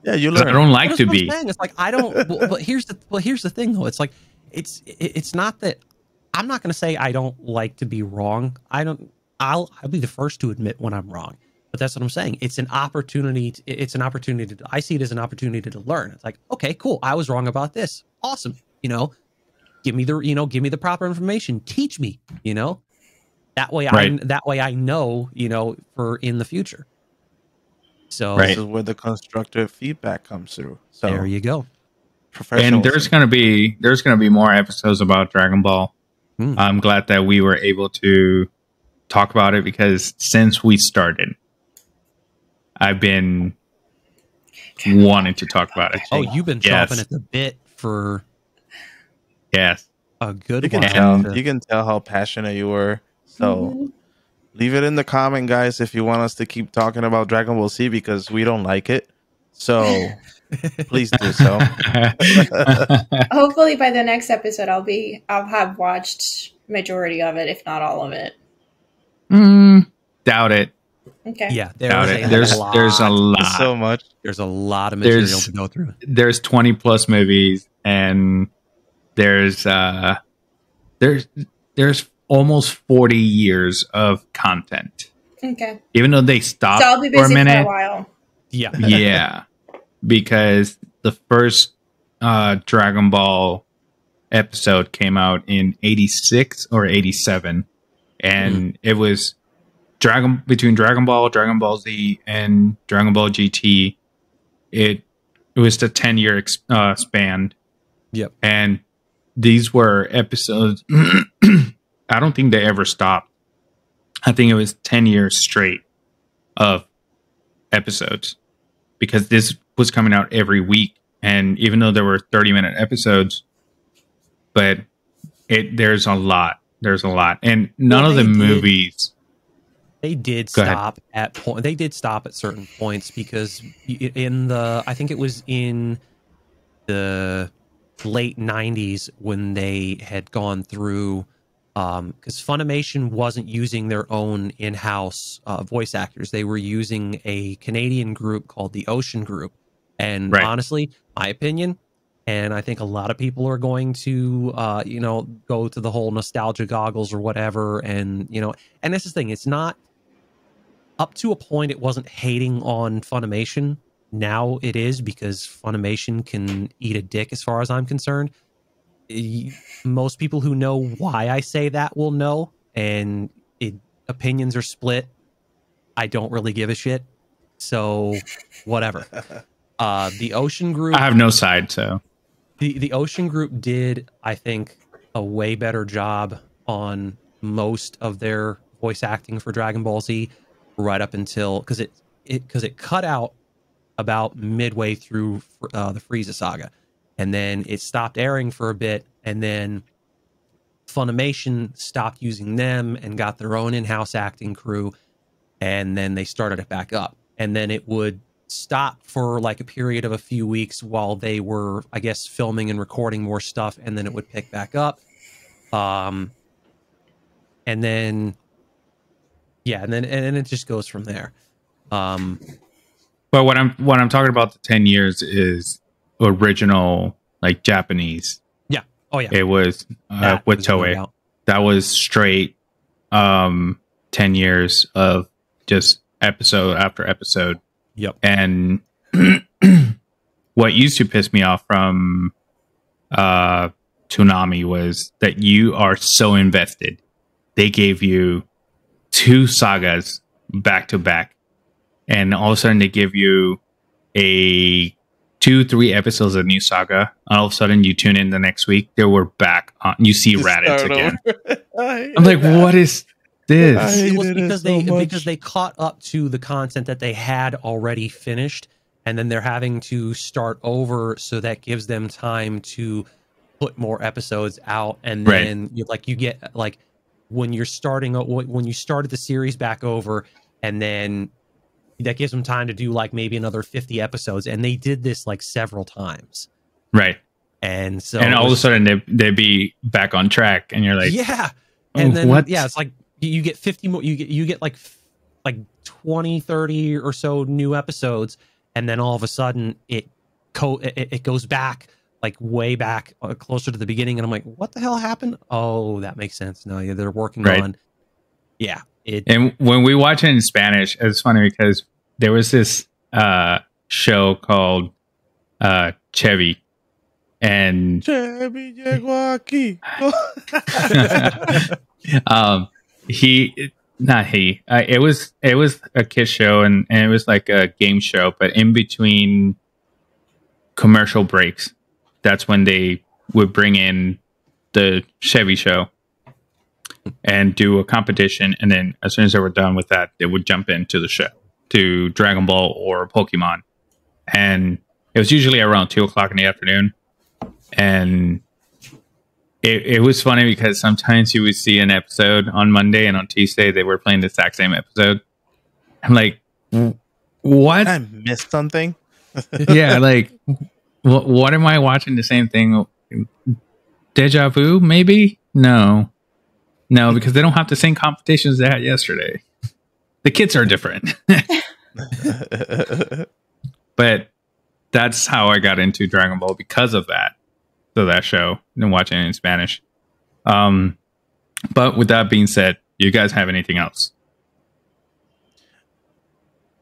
Yeah, you 'Cause I learn. don't like that's to what I'm be. saying. It's like I don't. But here's the thing though. It's like it's not that I'm not going to say I don't like to be wrong. I'll be the first to admit when I'm wrong. But that's what I'm saying. It's an opportunity. It's an opportunity. I see it as an opportunity to learn. It's like, okay, cool. I was wrong about this. Awesome. Give me the proper information. Teach me. That way Right. I know. For in the future. So This Right. is where the constructive feedback comes through. So there you go. And there's professionalism. gonna be more episodes about Dragon Ball. Hmm. I'm glad that we were able to talk about it because since we started, I've been wanting to talk about it. Oh, you've been Yes. chomping at the bit for Yes. a good You can while. tell. You can tell how passionate you were. So Mhm. leave it in the comment, guys, if you want us to keep talking about Dragon Ball Z because we don't like it. So please do so. Hopefully by the next episode I'll have watched majority of it, if not all of it. Doubt it. Okay. Yeah, Doubt there's it. a There's lot. a lot. So much. There's a lot of material to go through. There's 20 plus movies and there's almost 40 years of content. Okay. Even though they stopped So I'll be for a busy for minute. a while. Yeah. Yeah. Because the first Dragon Ball episode came out in 86 or 87 and it was between Dragon Ball Z and Dragon Ball GT. It was the 10-year span. Yep. And these were episodes I don't think they ever stopped. I think it was 10 years straight of episodes because this was coming out every week. And even though there were 30-minute episodes, but there's a lot. And none of the movies. They did Go ahead. stop at point. They did stop at certain points because I think it was in the late 90s when they had gone through because Funimation wasn't using their own in-house voice actors. They were using a Canadian group called the Ocean Group. And Right. honestly, my opinion, and I think a lot of people are going to, go to the whole nostalgia goggles or whatever. And, and this is the thing, it's not up to a point. It wasn't hating on Funimation. Now it is because Funimation can eat a dick as far as I'm concerned. Most people who know why I say that will know, and opinions are split. I don't really give a shit. So whatever. The Ocean Group. I have no side, so The Ocean Group did, I think, a way better job on most of their voice acting for Dragon Ball Z, right up until because it cut out about midway through the Frieza saga, and then it stopped airing for a bit, and then Funimation stopped using them and got their own in-house acting crew, and then they started it back up, and then it would stop for like a period of a few weeks while they were, I guess, filming and recording more stuff, and then it would pick back up. And then it just goes from there. but what I'm talking about the 10 years is original like Japanese. Yeah. Oh yeah. It was with Toei. That was straight 10 years of just episode after episode. Yep. And what used to piss me off from Toonami was that you are so invested. They gave you 2 sagas back to back, and all of a sudden they give you a 2-3 episodes of new saga. All of a sudden you tune in the next week, they were back on. You see Raditz again. I'm like, what is this? It was because they caught up to the content that they had already finished, and then they're having to start over, so that gives them time to put more episodes out. And then you get like when you started the series back over, and then that gives them time to do like maybe another 50 episodes, and they did this like several times, right? And so all of a sudden they'd be back on track, and you're like, yeah. And then it's like you get 50 more, you get like 20, 30 or so new episodes, and then all of a sudden it goes back, like way back, closer to the beginning, and I'm like, what the hell happened? Oh, that makes sense. No, yeah, they're working on and when we watch it in Spanish, it's funny because there was this show called Chevy, and Chevy llegó aquí. it was a kids show, and it was like a game show, but in between commercial breaks, that's when they would bring in the Chevy show and do a competition, and then as soon as they were done with that, they would jump into the show to Dragon Ball or Pokemon. And it was usually around 2:00 in the afternoon, and it was funny because sometimes you would see an episode on Monday, and on Tuesday they were playing the exact same episode. I'm like, what? I missed something. Yeah, like, what am I watching the same thing? Deja vu, maybe? No, because they don't have the same competitions they had yesterday. The kids are different. But that's how I got into Dragon Ball, because of that. So that show, and watching it in Spanish. But with that being said, you guys have anything else?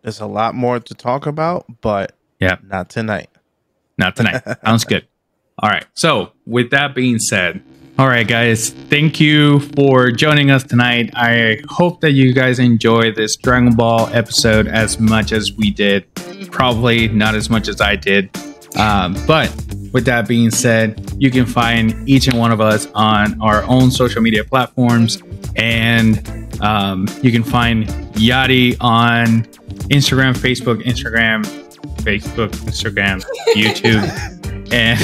There's a lot more to talk about, but not tonight. Not tonight. Sounds good. All right. So with that being said, all right, guys, thank you for joining us tonight. I hope that you guys enjoy this Dragon Ball episode as much as we did. Probably not as much as I did. But with that being said, you can find each and one of us on our own social media platforms. And you can find Yadi on Instagram, Facebook, YouTube, and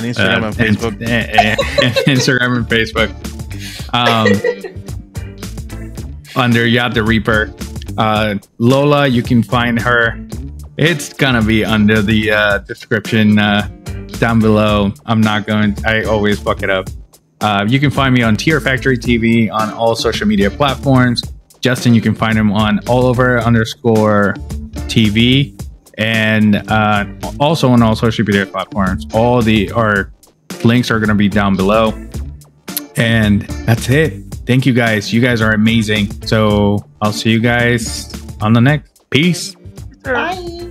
Instagram and Facebook. Instagram and Facebook. Under Yad the Reaper. Lola, you can find her. It's gonna be under the description down below. I always fuck it up. You can find me on Tier Factory TV on all social media platforms. Justin, you can find him on allover_TV, and also on all social media platforms. Our links are going to be down below. And that's it. Thank you guys. You guys are amazing. So I'll see you guys on the next. Peace. Bye.